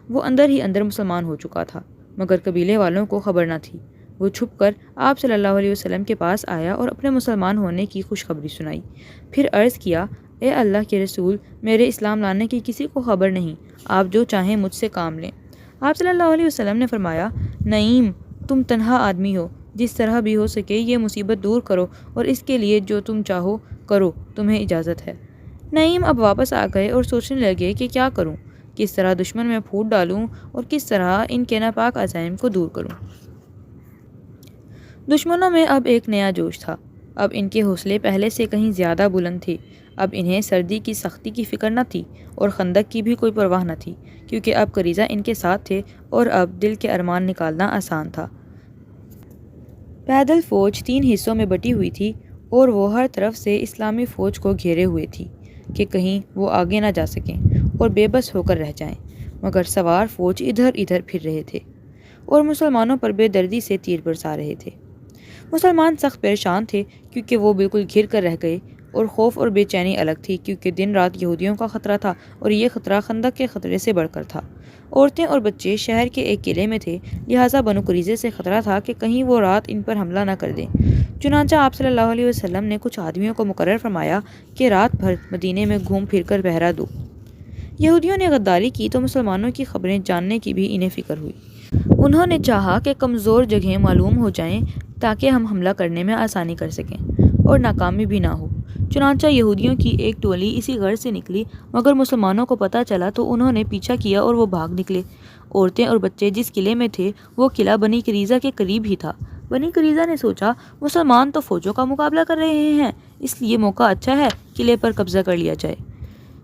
وہ اندر ہی اندر مسلمان ہو چکا تھا، مگر قبیلے والوں کو خبر نہ تھی۔ وہ چھپ کر آپ صلی اللہ علیہ وسلم کے پاس آیا اور اپنے مسلمان ہونے کی خوشخبری سنائی۔ پھر عرض کیا، اے اللہ کے رسول، میرے اسلام لانے کی کسی کو خبر نہیں، آپ جو چاہیں مجھ سے کام لیں۔ آپ صلی اللہ علیہ وسلم نے فرمایا، نعیم، تم تنہا آدمی ہو، جس طرح بھی ہو سکے یہ مصیبت دور کرو اور اس کے لیے جو تم چاہو کرو، تمہیں اجازت ہے۔ نعیم اب واپس آ گئے اور سوچنے لگے کہ کیا کروں، کس طرح دشمن میں پھوٹ ڈالوں اور کس طرح ان کے ناپاک عزائم کو دور کروں۔ دشمنوں میں اب ایک نیا جوش تھا۔ اب ان کے حوصلے پہلے سے کہیں زیادہ بلند تھے۔ اب انہیں سردی کی سختی کی فکر نہ تھی اور خندق کی بھی کوئی پرواہ نہ تھی، کیونکہ اب قریظہ ان کے ساتھ تھے اور اب دل کے ارمان نکالنا آسان تھا۔ پیدل فوج 3 حصوں میں بٹی ہوئی تھی اور وہ ہر طرف سے اسلامی فوج کو گھیرے ہوئے تھی کہ کہیں وہ آگے نہ جا سکیں اور بے بس ہو کر رہ جائیں، مگر سوار فوج ادھر ادھر پھر رہے تھے اور مسلمانوں پر بے دردی سے تیر برسا رہے تھے۔ مسلمان سخت پریشان تھے کیونکہ وہ بالکل گھر کر رہ گئے، اور خوف اور بے چینی الگ تھی کیونکہ دن رات یہودیوں کا خطرہ تھا، اور یہ خطرہ خندق کے خطرے سے بڑھ کر تھا۔ عورتیں اور بچے شہر کے ایک قلعے میں تھے، لہٰذا بنو قریظہ سے خطرہ تھا کہ کہیں وہ رات ان پر حملہ نہ کر دیں۔ چنانچہ آپ صلی اللہ علیہ وسلم نے کچھ آدمیوں کو مقرر فرمایا کہ رات بھر مدینے میں گھوم پھر کر پہرا دو۔ یہودیوں نے غداری کی تو مسلمانوں کی خبریں جاننے کی بھی انہیں فکر ہوئی۔ انہوں نے چاہا کہ کمزور جگہیں معلوم ہو جائیں تاکہ ہم حملہ کرنے میں آسانی کر سکیں اور ناکامی بھی نہ ہو۔ چنانچہ یہودیوں کی ایک ٹولی اسی غرض سے نکلی، مگر مسلمانوں کو پتہ چلا تو انہوں نے پیچھا کیا اور وہ بھاگ نکلے۔ عورتیں اور بچے جس قلعے میں تھے وہ قلعہ بنی قریظہ کے قریب ہی تھا۔ بنی قریظہ نے سوچا، مسلمان تو فوجوں کا مقابلہ کر رہے ہیں، اس لیے موقع اچھا ہے قلعے پر قبضہ کر لیا جائے۔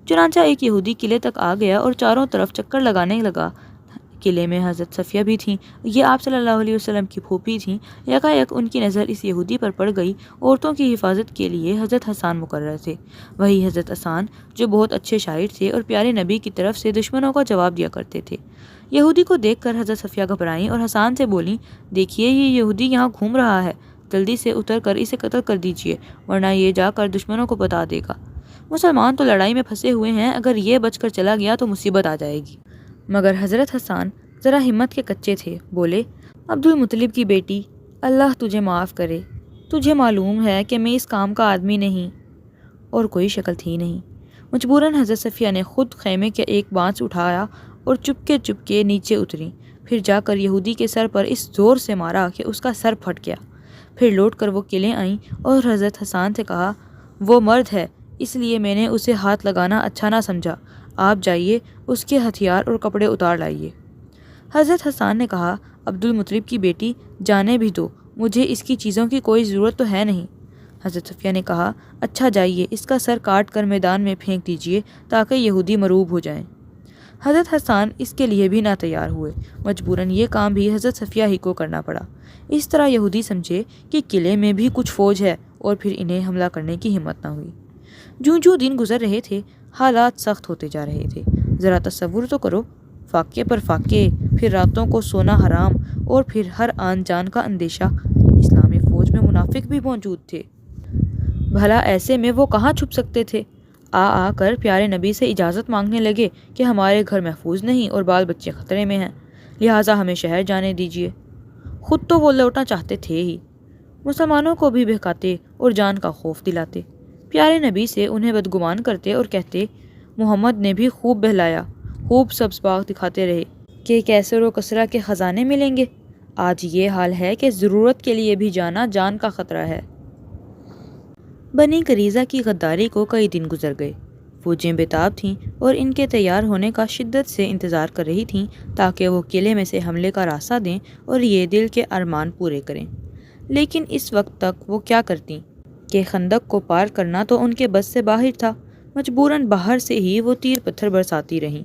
چنانچہ ایک یہودی قلعے تک آ گیا اور چاروں طرف چکر لگانے لگا۔ قلعے میں حضرت صفیہ بھی تھیں، یہ آپ صلی اللہ علیہ وسلم کی پھوپھی تھیں۔ یکایک ان کی نظر اس یہودی پر پڑ گئی۔ عورتوں کی حفاظت کے لیے حضرت حسان مقرر تھے، وہی حضرت حسان جو بہت اچھے شاعر تھے اور پیارے نبی کی طرف سے دشمنوں کا جواب دیا کرتے تھے۔ یہودی کو دیکھ کر حضرت صفیہ گھبرائیں اور حسان سے بولیں، دیکھیے یہ یہودی یہاں گھوم رہا ہے، جلدی سے اتر کر اسے قتل کر دیجیے، ورنہ یہ جا کر دشمنوں کو بتا دے گا۔ مسلمان تو لڑائی میں پھنسے ہوئے ہیں، اگر یہ بچ کر چلا گیا تو مصیبت آ جائے گی۔ مگر حضرت حسان ذرا ہمت کے کچے تھے، بولے، عبد المطلب کی بیٹی، اللہ تجھے معاف کرے، تجھے معلوم ہے کہ میں اس کام کا آدمی نہیں، اور کوئی شکل تھی نہیں۔ مجبوراً حضرت صفیہ نے خود خیمے کے ایک بانس اٹھایا اور چپکے نیچے اتریں، پھر جا کر یہودی کے سر پر اس زور سے مارا کہ اس کا سر پھٹ گیا۔ پھر لوٹ کر وہ قلعے آئیں اور حضرت حسان سے کہا، وہ مرد ہے اس لیے میں نے اسے ہاتھ لگانا اچھا نہ سمجھا، آپ جائیے اس کے ہتھیار اور کپڑے اتار لائیے۔ حضرت حسان نے کہا، عبد المطلب کی بیٹی، جانے بھی دو، مجھے اس کی چیزوں کی کوئی ضرورت تو ہے نہیں۔ حضرت صفیہ نے کہا، اچھا جائیے اس کا سر کاٹ کر میدان میں پھینک دیجیے تاکہ یہودی مروب ہو جائیں۔ حضرت حسان اس کے لیے بھی نہ تیار ہوئے، مجبوراً یہ کام بھی حضرت صفیہ ہی کو کرنا پڑا۔ اس طرح یہودی سمجھے کہ قلعے میں بھی کچھ فوج ہے اور پھر انہیں حملہ کرنے کی ہمت نہ ہوئی۔ جوں جوں دن گزر رہے تھے حالات سخت ہوتے جا رہے تھے۔ ذرا تصور تو کرو، فاقے پر فاقے، پھر راتوں کو سونا حرام اور پھر ہر آن جان کا اندیشہ۔ اسلامی فوج میں منافق بھی موجود تھے۔ بھلا ایسے میں وہ کہاں چھپ سکتے تھے؟ آ کر پیارے نبی سے اجازت مانگنے لگے کہ ہمارے گھر محفوظ نہیں اور بال بچے خطرے میں ہیں، لہٰذا ہمیں شہر جانے دیجیے۔ خود تو وہ لوٹنا چاہتے تھے ہی، مسلمانوں کو بھی بہکاتے اور جان کا خوف دلاتے۔ پیارے نبی سے انہیں بدگمان کرتے اور کہتے محمد نے بھی خوب بہلایا، خوب سبز باغ دکھاتے رہے کہ کیسر و کسرا کے خزانے ملیں گے۔ آج یہ حال ہے کہ ضرورت کے لیے بھی جانا جان کا خطرہ ہے۔ بنی قریظہ کی غداری کو کئی دن گزر گئے۔ فوجیں بے تاب تھیں اور ان کے تیار ہونے کا شدت سے انتظار کر رہی تھیں تاکہ وہ قلعے میں سے حملے کا راستہ دیں اور یہ دل کے ارمان پورے کریں۔ لیکن اس وقت تک وہ کیا کرتیں کہ خندق کو پار کرنا تو ان کے بس سے باہر تھا۔ مجبوراً باہر سے ہی وہ تیر پتھر برساتی رہیں۔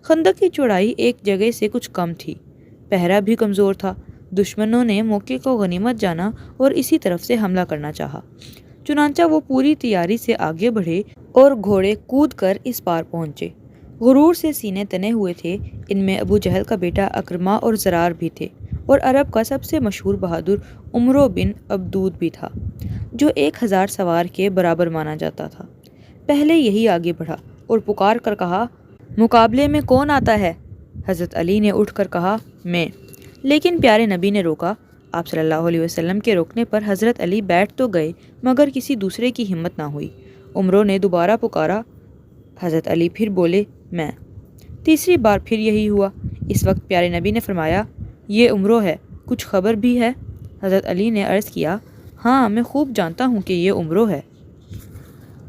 خندق کی چوڑائی ایک جگہ سے کچھ کم تھی، پہرا بھی کمزور تھا۔ دشمنوں نے موقع کو غنیمت جانا اور اسی طرف سے حملہ کرنا چاہا، چنانچہ وہ پوری تیاری سے آگے بڑھے اور گھوڑے کود کر اس پار پہنچے۔ غرور سے سینے تنے ہوئے تھے۔ ان میں ابو جہل کا بیٹا اکرمہ اور زرار بھی تھے اور عرب کا سب سے مشہور بہادر عمرو بن عبدود بھی تھا، جو 1000 سوار کے برابر مانا جاتا تھا۔ پہلے یہی آگے بڑھا اور پکار کر کہا مقابلے میں کون آتا ہے؟ حضرت علی نے اٹھ کر کہا میں، لیکن پیارے نبی نے روکا۔ آپ صلی اللہ علیہ وسلم کے روکنے پر حضرت علی بیٹھ تو گئے مگر کسی دوسرے کی ہمت نہ ہوئی۔ عمرو نے دوبارہ پکارا، حضرت علی پھر بولے میں۔ تیسری بار پھر یہی ہوا۔ اس وقت پیارے نبی نے فرمایا یہ عمرو ہے، کچھ خبر بھی ہے؟ حضرت علی نے عرض کیا ہاں، میں خوب جانتا ہوں کہ یہ عمرو ہے۔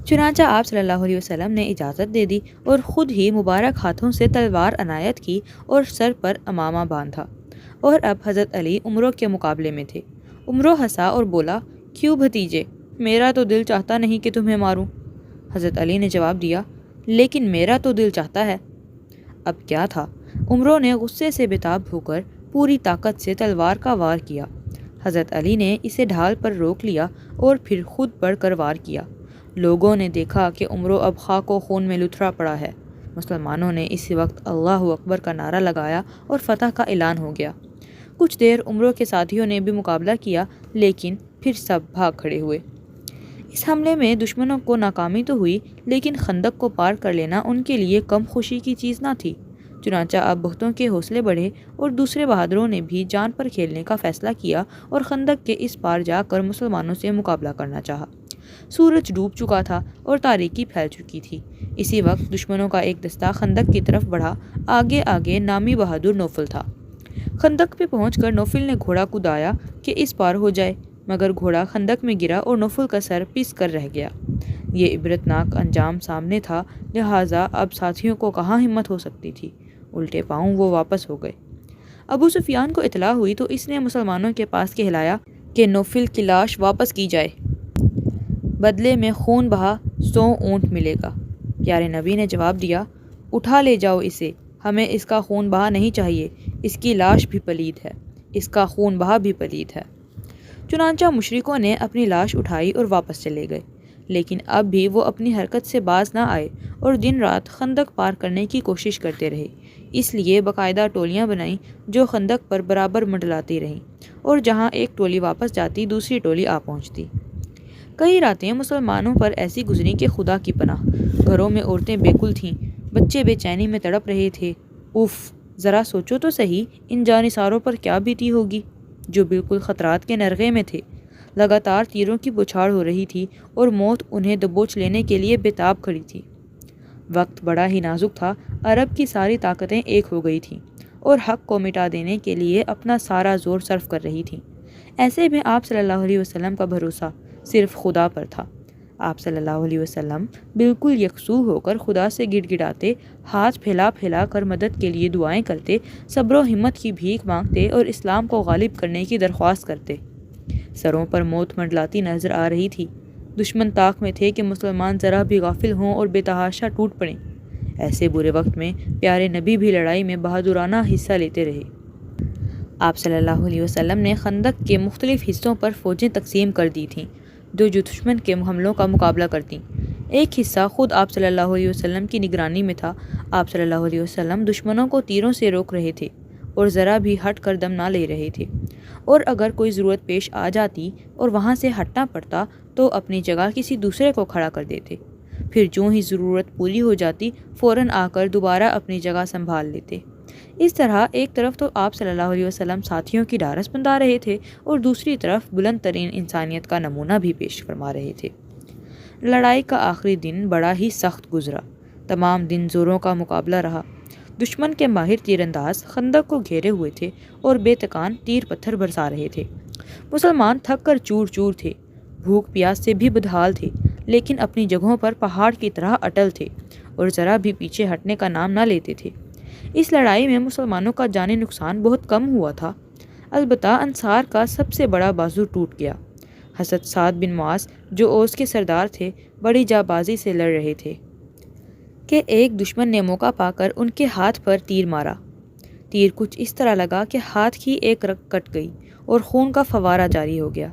چنانچہ آپ صلی اللہ علیہ وسلم نے اجازت دے دی اور خود ہی مبارک ہاتھوں سے تلوار عنایت کی اور سر پر امامہ باندھا، اور اب حضرت علی عمرو کے مقابلے میں تھے۔ عمرو ہنسا اور بولا کیوں بھتیجے، میرا تو دل چاہتا نہیں کہ تمہیں ماروں۔ حضرت علی نے جواب دیا لیکن میرا تو دل چاہتا ہے۔ اب کیا تھا، عمرو نے غصے سے بے-تاب ہو کر پوری طاقت سے تلوار کا وار کیا۔ حضرت علی نے اسے ڈھال پر روک لیا اور پھر خود بڑھ کر وار کیا۔ لوگوں نے دیکھا کہ عمرو اب خاک و خون میں لتھڑا پڑا ہے۔ مسلمانوں نے اسی وقت اللہ اکبر کا نعرہ لگایا اور فتح کا اعلان ہو گیا۔ کچھ دیر عمرو کے ساتھیوں نے بھی مقابلہ کیا لیکن پھر سب بھاگ کھڑے ہوئے۔ اس حملے میں دشمنوں کو ناکامی تو ہوئی لیکن خندق کو پار کر لینا ان کے لیے کم خوشی کی چیز نہ تھی۔ چنانچہ اب بختوں کے حوصلے بڑھے اور دوسرے بہادروں نے بھی جان پر کھیلنے کا فیصلہ کیا اور خندق کے اس پار جا کر مسلمانوں سے مقابلہ کرنا چاہا۔ سورج ڈوب چکا تھا اور تاریکی پھیل چکی تھی۔ اسی وقت دشمنوں کا ایک دستہ خندق کی طرف بڑھا۔ آگے آگے نامی بہادر نوفل تھا۔ خندق پہ پہنچ کر نوفل نے گھوڑا کودایا کہ اس پار ہو جائے، مگر گھوڑا خندق میں گرا اور نوفل کا سر پس کر رہ گیا۔ یہ عبرتناک انجام سامنے تھا، لہٰذا اب ساتھیوں کو کہاں ہمت ہو سکتی تھی۔ الٹے پاؤں وہ واپس ہو گئے۔ ابو سفیان کو اطلاع ہوئی تو اس نے مسلمانوں کے پاس کہلایا کہ نوفل کی لاش واپس کی جائے، بدلے میں خون بہا 100 اونٹ ملے گا۔ پیارے نبی نے جواب دیا اٹھا لے جاؤ اسے، ہمیں اس کا خون بہا نہیں چاہیے، اس کی لاش بھی پلید ہے، اس کا خون بہا بھی پلید ہے۔ چنانچہ مشرکوں نے اپنی لاش اٹھائی اور واپس چلے گئے، لیکن اب بھی وہ اپنی حرکت سے باز نہ آئے اور دن رات خندق پار کرنے کی کوشش کرتے رہے۔ اس لیے باقاعدہ ٹولیاں بنائیں جو خندق پر برابر منڈلاتی رہیں، اور جہاں ایک ٹولی واپس جاتی دوسری ٹولی آ پہنچتی۔ کئی راتیں مسلمانوں پر ایسی گزری کہ خدا کی پناہ۔ گھروں میں عورتیں بیکل تھیں، بچے بے چینی میں تڑپ رہے تھے۔ اف، ذرا سوچو تو صحیح ان جانثاروں پر کیا بیتی ہوگی جو بالکل خطرات کے نرغے میں تھے۔ لگاتار تیروں کی بوچھاڑ ہو رہی تھی اور موت انہیں دبوچ لینے کے لیے بے-تاب کھڑی تھی۔ وقت بڑا ہی نازک تھا۔ عرب کی ساری طاقتیں ایک ہو گئی تھیں اور حق کو مٹا دینے کے لیے اپنا سارا زور صرف کر رہی تھیں۔ ایسے میں آپ صلی اللہ علیہ وسلم کا بھروسہ صرف خدا پر تھا۔ آپ صلی اللہ علیہ وسلم بالکل یکسو ہو کر خدا سے گڑ گڑاتے، ہاتھ پھیلا پھیلا کر مدد کے لیے دعائیں کرتے، صبر و ہمت کی بھیک مانگتے اور اسلام کو غالب کرنے کی درخواست کرتے۔ سروں پر موت منڈلاتی نظر آ رہی تھی۔ دشمن طاق میں تھے کہ مسلمان ذرا بھی غافل ہوں اور بے تحاشا ٹوٹ پڑیں۔ ایسے برے وقت میں پیارے نبی بھی لڑائی میں بہادرانہ حصہ لیتے رہے۔ آپ صلی اللہ علیہ وسلم نے خندق کے مختلف حصوں پر فوجیں تقسیم کر دی تھیں جو دشمن کے حملوں کا مقابلہ کرتیں۔ ایک حصہ خود آپ صلی اللہ علیہ وسلم کی نگرانی میں تھا۔ آپ صلی اللہ علیہ وسلم دشمنوں کو تیروں سے روک رہے تھے اور ذرا بھی ہٹ کر دم نہ لے رہے تھے، اور اگر کوئی ضرورت پیش آ جاتی اور وہاں سے ہٹنا پڑتا تو اپنی جگہ کسی دوسرے کو کھڑا کر دیتے، پھر جو ہی ضرورت پوری ہو جاتی فوراً آ کر دوبارہ اپنی جگہ سنبھال لیتے۔ اس طرح ایک طرف تو آپ صلی اللہ علیہ وسلم ساتھیوں کی ڈھارس بندھا رہے تھے اور دوسری طرف بلند ترین انسانیت کا نمونہ بھی پیش فرما رہے تھے۔ لڑائی کا آخری دن بڑا ہی سخت گزرا۔ تمام دن زوروں کا مقابلہ رہا۔ دشمن کے ماہر تیر انداز خندق کو گھیرے ہوئے تھے اور بے تکان تیر پتھر برسا رہے تھے۔ مسلمان تھک کر چور چور تھے، بھوک پیاس سے بھی بدحال تھے، لیکن اپنی جگہوں پر پہاڑ کی طرح اٹل تھے اور ذرا بھی پیچھے ہٹنے کا نام نہ لیتے تھے۔ اس لڑائی میں مسلمانوں کا جانی نقصان بہت کم ہوا تھا، البتہ انصار کا سب سے بڑا بازو ٹوٹ گیا۔ حضرت سعد بن معاذ جو اوس کے سردار تھے بڑی جانبازی سے لڑ رہے تھے کہ ایک دشمن نے موقع پا کر ان کے ہاتھ پر تیر مارا۔ تیر کچھ اس طرح لگا کہ ہاتھ کی ایک رگ کٹ گئی اور خون کا فوارہ جاری ہو گیا۔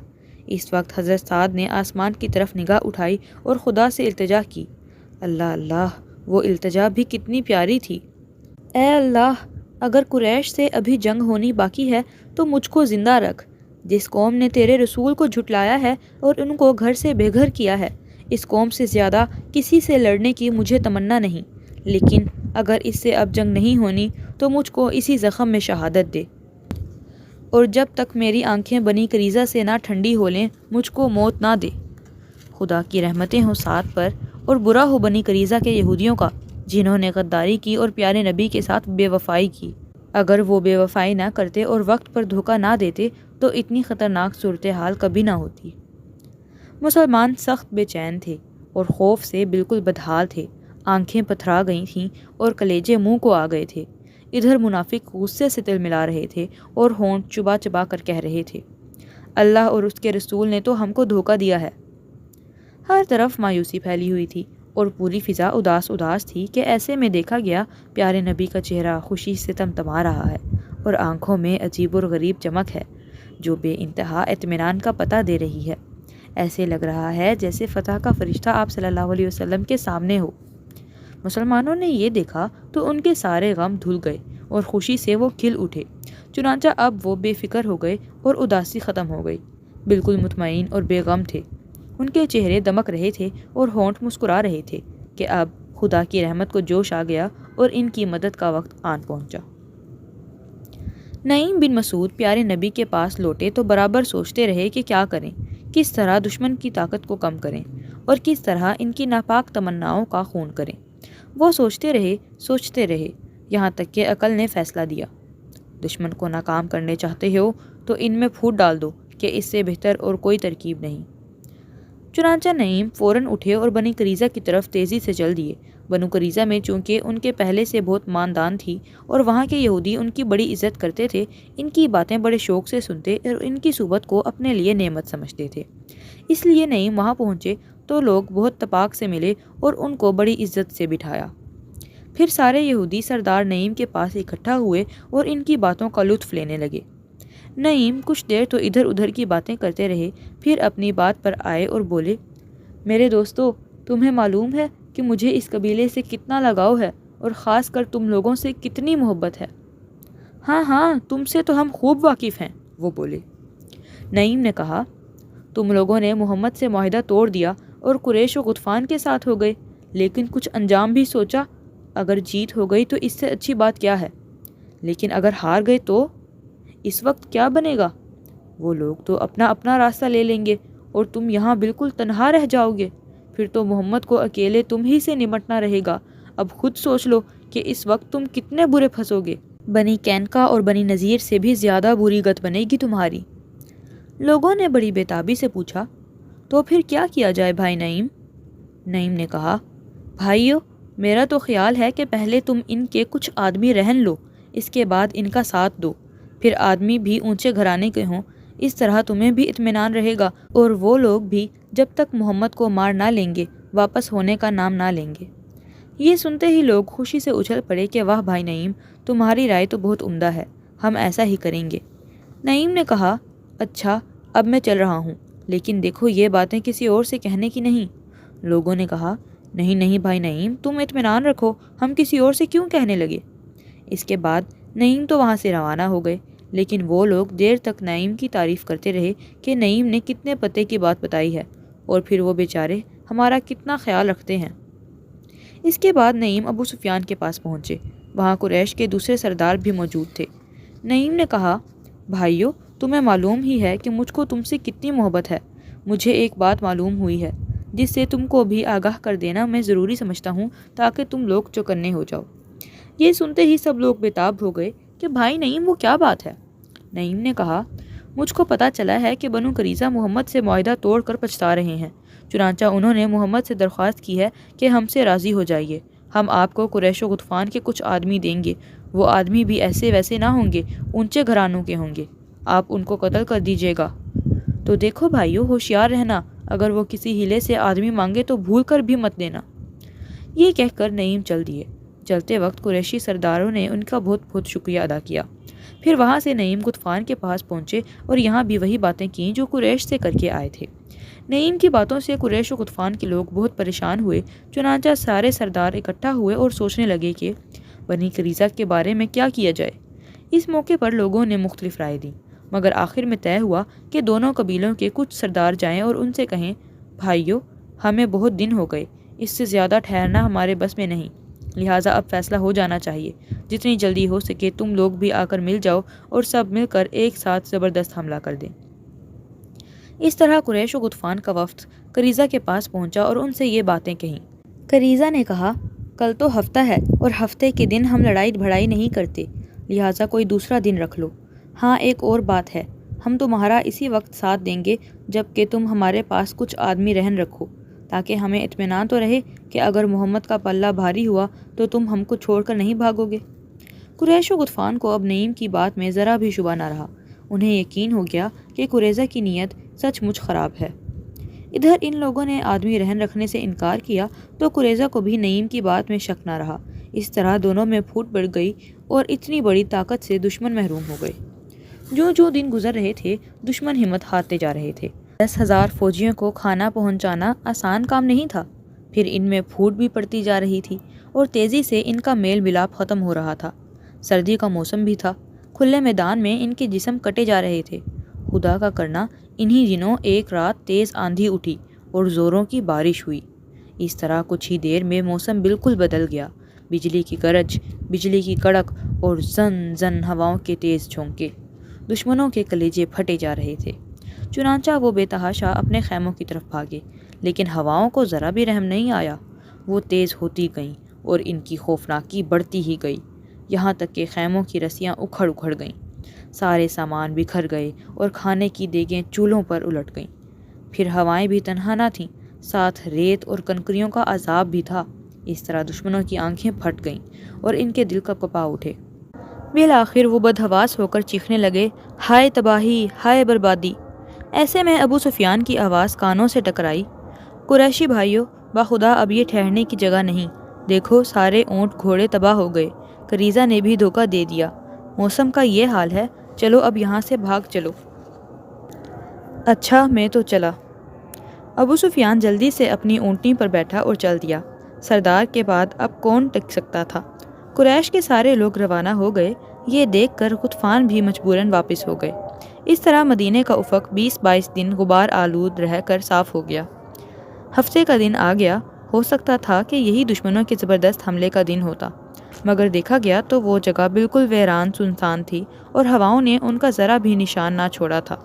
اس وقت حضرت سعد نے آسمان کی طرف نگاہ اٹھائی اور خدا سے التجا کی۔ اللہ اللہ، وہ التجا بھی کتنی پیاری تھی۔ اے اللہ، اگر قریش سے ابھی جنگ ہونی باقی ہے تو مجھ کو زندہ رکھ۔ جس قوم نے تیرے رسول کو جھٹلایا ہے اور ان کو گھر سے بے گھر کیا ہے، اس قوم سے زیادہ کسی سے لڑنے کی مجھے تمنا نہیں، لیکن اگر اس سے اب جنگ نہیں ہونی تو مجھ کو اسی زخم میں شہادت دے، اور جب تک میری آنکھیں بنی قریظہ سے نہ ٹھنڈی ہو لیں مجھ کو موت نہ دے۔ خدا کی رحمتیں ہوں سعد پر، اور برا ہو بنی قریظہ کے یہودیوں کا جنہوں نے غداری کی اور پیارے نبی کے ساتھ بے وفائی کی۔ اگر وہ بے وفائی نہ کرتے اور وقت پر دھوکہ نہ دیتے تو اتنی خطرناک صورتحال کبھی نہ ہوتی۔ مسلمان سخت بے چین تھے اور خوف سے بالکل بدحال تھے، آنکھیں پتھرا گئی تھیں اور کلیجے منہ کو آ گئے تھے۔ ادھر منافق غصے سے تل ملا رہے تھے اور ہونٹ چبا چبا کر کہہ رہے تھے، اللہ اور اس کے رسول نے تو ہم کو دھوکہ دیا ہے۔ ہر طرف مایوسی پھیلی ہوئی تھی اور پوری فضا اداس اداس تھی کہ ایسے میں دیکھا گیا پیارے نبی کا چہرہ خوشی سے تمتما رہا ہے اور آنکھوں میں عجیب اور غریب چمک ہے جو بے انتہا اطمینان کا پتہ دے رہی ہے۔ ایسے لگ رہا ہے جیسے فتح کا فرشتہ آپ صلی اللہ علیہ وسلم کے سامنے ہو۔ مسلمانوں نے یہ دیکھا تو ان کے سارے غم دھل گئے اور خوشی سے وہ کھل اٹھے، چنانچہ اب وہ بے فکر ہو گئے اور اداسی ختم ہو گئی، بالکل مطمئن اور بے غم تھے۔ ان کے چہرے دمک رہے تھے اور ہونٹ مسکرا رہے تھے کہ اب خدا کی رحمت کو جوش آ گیا اور ان کی مدد کا وقت آن پہنچا۔ نعیم بن مسعود پیارے نبی کے پاس لوٹے تو برابر سوچتے رہے کہ کیا کریں، کس طرح دشمن کی طاقت کو کم کریں اور کس طرح ان کی ناپاک تمناؤں کا خون کریں۔ وہ سوچتے رہے یہاں تک کہ عقل نے فیصلہ دیا، دشمن کو ناکام کرنے چاہتے ہو تو ان میں پھوٹ ڈال دو کہ اس سے بہتر اور کوئی ترکیب نہیں۔ چنانچہ نعیم فوراً اٹھے اور بنی قریظہ کی طرف تیزی سے چل دیے۔ بنو قریظہ میں چونکہ ان کے پہلے سے بہت ماندان تھی اور وہاں کے یہودی ان کی بڑی عزت کرتے تھے، ان کی باتیں بڑے شوق سے سنتے اور ان کی صحبت کو اپنے لیے نعمت سمجھتے تھے، اس لیے نعیم وہاں پہنچے تو لوگ بہت تپاک سے ملے اور ان کو بڑی عزت سے بٹھایا۔ پھر سارے یہودی سردار نعیم کے پاس اکٹھا ہوئے اور ان کی باتوں کا لطف لینے لگے۔ نعیم کچھ دیر تو ادھر ادھر کی باتیں کرتے رہے، پھر اپنی بات پر آئے اور بولے، میرے دوستو، تمہیں معلوم ہے کہ مجھے اس قبیلے سے کتنا لگاؤ ہے اور خاص کر تم لوگوں سے کتنی محبت ہے۔ ہاں ہاں، تم سے تو ہم خوب واقف ہیں، وہ بولے۔ نعیم نے کہا، تم لوگوں نے محمد سے معاہدہ توڑ دیا اور قریش و غطفان کے ساتھ ہو گئے، لیکن کچھ انجام بھی سوچا؟ اگر جیت ہو گئی تو اس سے اچھی بات کیا ہے، لیکن اگر ہار گئے تو اس وقت کیا بنے گا؟ وہ لوگ تو اپنا اپنا راستہ لے لیں گے اور تم یہاں بالکل تنہا رہ جاؤ گے، پھر تو محمد کو اکیلے تم ہی سے نمٹنا رہے گا۔ اب خود سوچ لو کہ اس وقت تم کتنے برے پھنسو گے، بنی کینکا اور بنی نذیر سے بھی زیادہ بری گت بنے گی تمہاری۔ لوگوں نے بڑی بےتابی سے پوچھا، تو پھر کیا کیا جائے بھائی نعیم؟ نعیم نے کہا، بھائیو، میرا تو خیال ہے کہ پہلے تم ان کے کچھ آدمی رہن لو، اس کے بعد ان کا ساتھ دو، پھر آدمی بھی اونچے گھرانے کے ہوں، اس طرح تمہیں بھی اطمینان رہے گا اور وہ لوگ بھی جب تک محمد کو مار نہ لیں گے واپس ہونے کا نام نہ لیں گے۔ یہ سنتے ہی لوگ خوشی سے اچھل پڑے کہ واہ بھائی نعیم، تمہاری رائے تو بہت عمدہ ہے، ہم ایسا ہی کریں گے۔ نعیم نے کہا، اچھا اب میں چل رہا ہوں، لیکن دیکھو یہ باتیں کسی اور سے کہنے کی نہیں۔ لوگوں نے کہا، نہیں نہیں بھائی نعیم، تم اطمینان رکھو، ہم کسی اور سے کیوں کہنے لگے۔ اس کے بعد نعیم تو وہاں سے روانہ ہو گئے، لیکن وہ لوگ دیر تک نعیم کی تعریف کرتے رہے کہ نعیم نے کتنے پتے کی بات بتائی ہے، اور پھر وہ بیچارے ہمارا کتنا خیال رکھتے ہیں۔ اس کے بعد نعیم ابو سفیان کے پاس پہنچے۔ وہاں قریش کے دوسرے سردار بھی موجود تھے۔ نعیم نے کہا، بھائیو، تمہیں معلوم ہی ہے کہ مجھ کو تم سے کتنی محبت ہے۔ مجھے ایک بات معلوم ہوئی ہے جس سے تم کو بھی آگاہ کر دینا میں ضروری سمجھتا ہوں تاکہ تم لوگ چوکنے ہو جاؤ۔ یہ سنتے ہی سب لوگ بےتاب ہو گئے کہ بھائی نعیم وہ کیا بات ہے۔ نعیم نے کہا، مجھ کو پتہ چلا ہے کہ بنو قریظہ محمد سے معاہدہ توڑ کر پچھتا رہے ہیں، چنانچہ انہوں نے محمد سے درخواست کی ہے کہ ہم سے راضی ہو جائیے، ہم آپ کو قریش و غطفان کے کچھ آدمی دیں گے، وہ آدمی بھی ایسے ویسے نہ ہوں گے، اونچے گھرانوں کے ہوں گے، آپ ان کو قتل کر دیجیے گا۔ تو دیکھو بھائیو، ہوشیار رہنا، اگر وہ کسی ہیلے سے آدمی مانگے تو بھول کر بھی مت دینا۔ یہ کہہ کر نعیم چل دیے۔ چلتے وقت قریشی سرداروں نے ان کا بہت بہت شکریہ ادا کیا۔ پھر وہاں سے نعیم غطفان کے پاس پہنچے اور یہاں بھی وہی باتیں کیں جو قریش سے کر کے آئے تھے۔ نعیم کی باتوں سے قریش و غطفان کے لوگ بہت پریشان ہوئے، چنانچہ سارے سردار اکٹھا ہوئے اور سوچنے لگے کہ بنی قریظہ کے بارے میں کیا کیا جائے۔ اس موقع پر لوگوں نے مختلف رائے دیں، مگر آخر میں طے ہوا کہ دونوں قبیلوں کے کچھ سردار جائیں اور ان سے کہیں، بھائیو، ہمیں بہت دن ہو گئے، اس سے زیادہ ٹھہرنا ہمارے بس میں نہیں، لہٰذا اب فیصلہ ہو جانا چاہیے، جتنی جلدی ہو سکے تم لوگ بھی آ کر مل جاؤ اور سب مل کر ایک ساتھ زبردست حملہ کر دیں۔ اس طرح قریش و غطفان کا وفد قریظہ کے پاس پہنچا اور ان سے یہ باتیں کہیں۔ قریظہ نے کہا، کل تو ہفتہ ہے اور ہفتے کے دن ہم لڑائی بھڑائی نہیں کرتے، لہٰذا کوئی دوسرا دن رکھ لو۔ ہاں ایک اور بات ہے، ہم تمہارا اسی وقت ساتھ دیں گے جب کہ تم ہمارے پاس کچھ آدمی رہن رکھو، تاکہ ہمیں اطمینان تو رہے کہ اگر محمد کا پلہ بھاری ہوا تو تم ہم کو چھوڑ کر نہیں بھاگو گے۔ قریش و غطفان کو اب نعیم کی بات میں ذرا بھی شبہ نہ رہا، انہیں یقین ہو گیا کہ قریظہ کی نیت سچ مچ خراب ہے۔ ادھر ان لوگوں نے آدمی رہن رکھنے سے انکار کیا تو قریظہ کو بھی نعیم کی بات میں شک نہ رہا۔ اس طرح دونوں میں پھوٹ بڑھ گئی اور اتنی بڑی طاقت سے دشمن محروم ہو گئے۔ جو دن گزر رہے تھے دشمن ہمت ہارتے جا رہے تھے۔ 10,000 فوجیوں کو کھانا پہنچانا آسان کام نہیں تھا، پھر ان میں پھوٹ بھی پڑتی جا رہی تھی اور تیزی سے ان کا میل ملاپ ختم ہو رہا تھا۔ سردی کا موسم بھی تھا، کھلے میدان میں ان کے جسم کٹے جا رہے تھے۔ خدا کا کرنا انہی دنوں ایک رات تیز آندھی اٹھی اور زوروں کی بارش ہوئی۔ اس طرح کچھ ہی دیر میں موسم بالکل بدل گیا۔ بجلی کی گرج، بجلی کی کڑک اور زن زن ہواؤں کے تیز جھونکے، دشمنوں کے کلیجے پھٹے جا رہے تھے۔ چنانچہ وہ بے تحاشا اپنے خیموں کی طرف بھاگے، لیکن ہواؤں کو ذرا بھی رحم نہیں آیا۔ وہ تیز ہوتی گئیں اور ان کی خوفناکی بڑھتی ہی گئی، یہاں تک کہ خیموں کی رسیاں اکھڑ گئیں، سارے سامان بکھر گئے اور کھانے کی دیگیں چولہوں پر الٹ گئیں۔ پھر ہوائیں بھی تنہا نہ تھیں، ساتھ ریت اور کنکریوں کا عذاب بھی تھا۔ اس طرح دشمنوں کی آنکھیں پھٹ گئیں اور ان کے دل کپا اٹھے۔ بالآخر وہ بدحواس ہو کر چیخنے لگے، ہائے تباہی، ہائے بربادی۔ ایسے میں ابو سفیان کی آواز کانوں سے ٹکرائی، قریشی بھائیو، بخدا اب یہ ٹھہرنے کی جگہ نہیں، دیکھو سارے اونٹ گھوڑے تباہ ہو گئے، قریظہ نے بھی دھوکہ دے دیا، موسم کا یہ حال ہے، چلو اب یہاں سے بھاگ چلو۔ اچھا میں تو چلا۔ ابو سفیان جلدی سے اپنی اونٹنی پر بیٹھا اور چل دیا۔ سردار کے بعد اب کون ٹک سکتا تھا؟ قریش کے سارے لوگ روانہ ہو گئے۔ یہ دیکھ کر غطفان بھی مجبوراً واپس ہو گئے۔ اس طرح مدینے کا افق 20-22 دن غبار آلود رہ کر صاف ہو گیا۔ ہفتے کا دن آ گیا، ہو سکتا تھا کہ یہی دشمنوں کے زبردست حملے کا دن ہوتا، مگر دیکھا گیا تو وہ جگہ بالکل ویران سنسان تھی اور ہواؤں نے ان کا ذرا بھی نشان نہ چھوڑا تھا،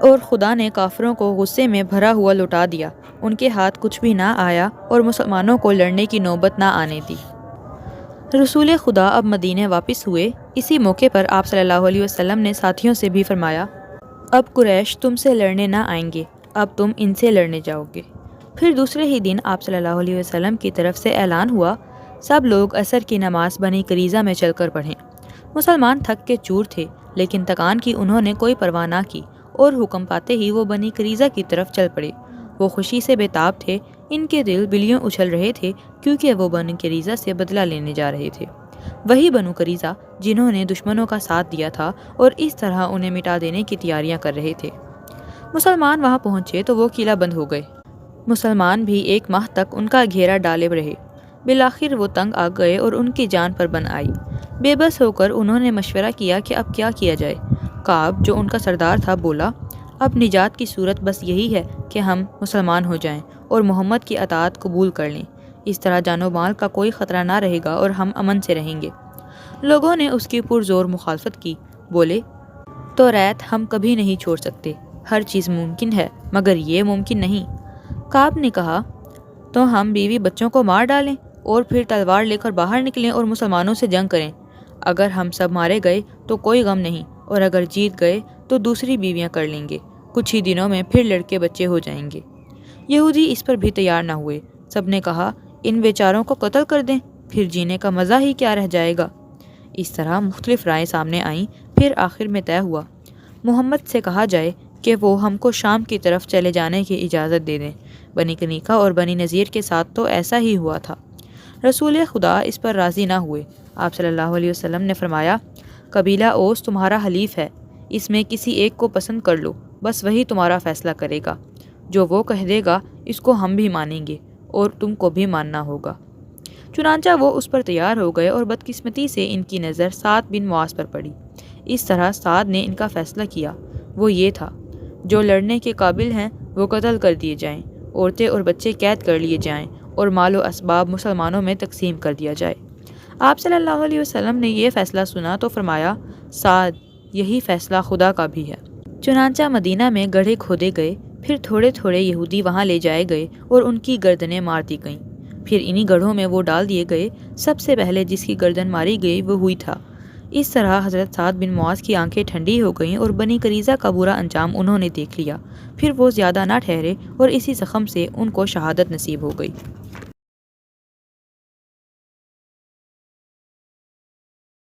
اور خدا نے کافروں کو غصے میں بھرا ہوا لوٹا دیا، ان کے ہاتھ کچھ بھی نہ آیا اور مسلمانوں کو لڑنے کی نوبت نہ آنے دی۔ رسول خدا اب مدینے واپس ہوئے۔ اسی موقع پر آپ صلی اللہ علیہ وسلم نے ساتھیوں سے بھی فرمایا، اب قریش تم سے لڑنے نہ آئیں گے، اب تم ان سے لڑنے جاؤ گے۔ پھر دوسرے ہی دن آپ صلی اللہ علیہ وسلم کی طرف سے اعلان ہوا، سب لوگ عصر کی نماز بنی قریظہ میں چل کر پڑھیں۔ مسلمان تھک کے چور تھے، لیکن تکان کی انہوں نے کوئی پرواہ نہ کی اور حکم پاتے ہی وہ بنی قریظہ کی طرف چل پڑے۔ وہ خوشی سے بے تاب تھے، ان کے دل بلیوں اچھل رہے تھے کیونکہ وہ بنو قریظہ سے بدلہ لینے جا رہے تھے، وہی بنو قریظہ جنہوں نے دشمنوں کا ساتھ دیا تھا اور اس طرح انہیں مٹا دینے کی تیاریاں کر رہے تھے۔ مسلمان وہاں پہنچے تو وہ قلعہ بند ہو گئے۔ مسلمان بھی 1 ماہ تک ان کا گھیرا ڈالے رہے۔ بالآخر وہ تنگ آ گئے اور ان کی جان پر بن آئی۔ بے بس ہو کر انہوں نے مشورہ کیا کہ اب کیا کیا جائے۔ کعب جو ان کا سردار تھا بولا، اب نجات کی صورت بس یہی ہے کہ ہم مسلمان ہو جائیں اور محمد کی اطاعت قبول کر لیں، اس طرح جان و مال کا کوئی خطرہ نہ رہے گا اور ہم امن سے رہیں گے۔ لوگوں نے اس کی پرزور مخالفت کی، بولے تو ریت ہم کبھی نہیں چھوڑ سکتے، ہر چیز ممکن ہے مگر یہ ممکن نہیں۔ کعب نے کہا تو ہم بیوی بچوں کو مار ڈالیں اور پھر تلوار لے کر باہر نکلیں اور مسلمانوں سے جنگ کریں۔ اگر ہم سب مارے گئے تو کوئی غم نہیں، اور اگر جیت گئے تو دوسری بیویاں کر لیں گے، کچھ ہی دنوں میں پھر لڑکے بچے ہو جائیں گے۔ یہودی اس پر بھی تیار نہ ہوئے، سب نے کہا ان بیچاروں کو قتل کر دیں، پھر جینے کا مزہ ہی کیا رہ جائے گا۔ اس طرح مختلف رائے سامنے آئیں، پھر آخر میں طے ہوا محمد سے کہا جائے کہ وہ ہم کو شام کی طرف چلے جانے کی اجازت دے دیں۔ بنی کنیقہ اور بنی نذیر کے ساتھ تو ایسا ہی ہوا تھا۔ رسول خدا اس پر راضی نہ ہوئے۔ آپ صلی اللہ علیہ وسلم نے فرمایا، قبیلہ اوس تمہارا حلیف ہے، اس میں کسی ایک کو پسند کر لو، بس وہی تمہارا فیصلہ کرے گا، جو وہ کہہ دے گا اس کو ہم بھی مانیں گے اور تم کو بھی ماننا ہوگا۔ چنانچہ وہ اس پر تیار ہو گئے اور بدقسمتی سے ان کی نظر سعد بن معاذ پر پڑی۔ اس طرح سعد نے ان کا فیصلہ کیا، وہ یہ تھا جو لڑنے کے قابل ہیں وہ قتل کر دیے جائیں، عورتیں اور بچے قید کر لیے جائیں اور مال و اسباب مسلمانوں میں تقسیم کر دیا جائے۔ آپ صلی اللہ علیہ وسلم نے یہ فیصلہ سنا تو فرمایا، سعد یہی فیصلہ خدا کا بھی ہے۔ چنانچہ مدینہ میں گڑھے کھودے گئے، پھر تھوڑے تھوڑے یہودی وہاں لے جائے گئے اور ان کی گردنیں مار دی گئیں، پھر انہی گڑھوں میں وہ ڈال دیے گئے۔ سب سے پہلے جس کی گردن ماری گئی وہ ہوئی تھا۔ اس طرح حضرت سعد بن معاذ کی آنکھیں ٹھنڈی ہو گئیں اور بنی قریظہ کا برا انجام انہوں نے دیکھ لیا، پھر وہ زیادہ نہ ٹھہرے اور اسی زخم سے ان کو شہادت نصیب ہو گئی۔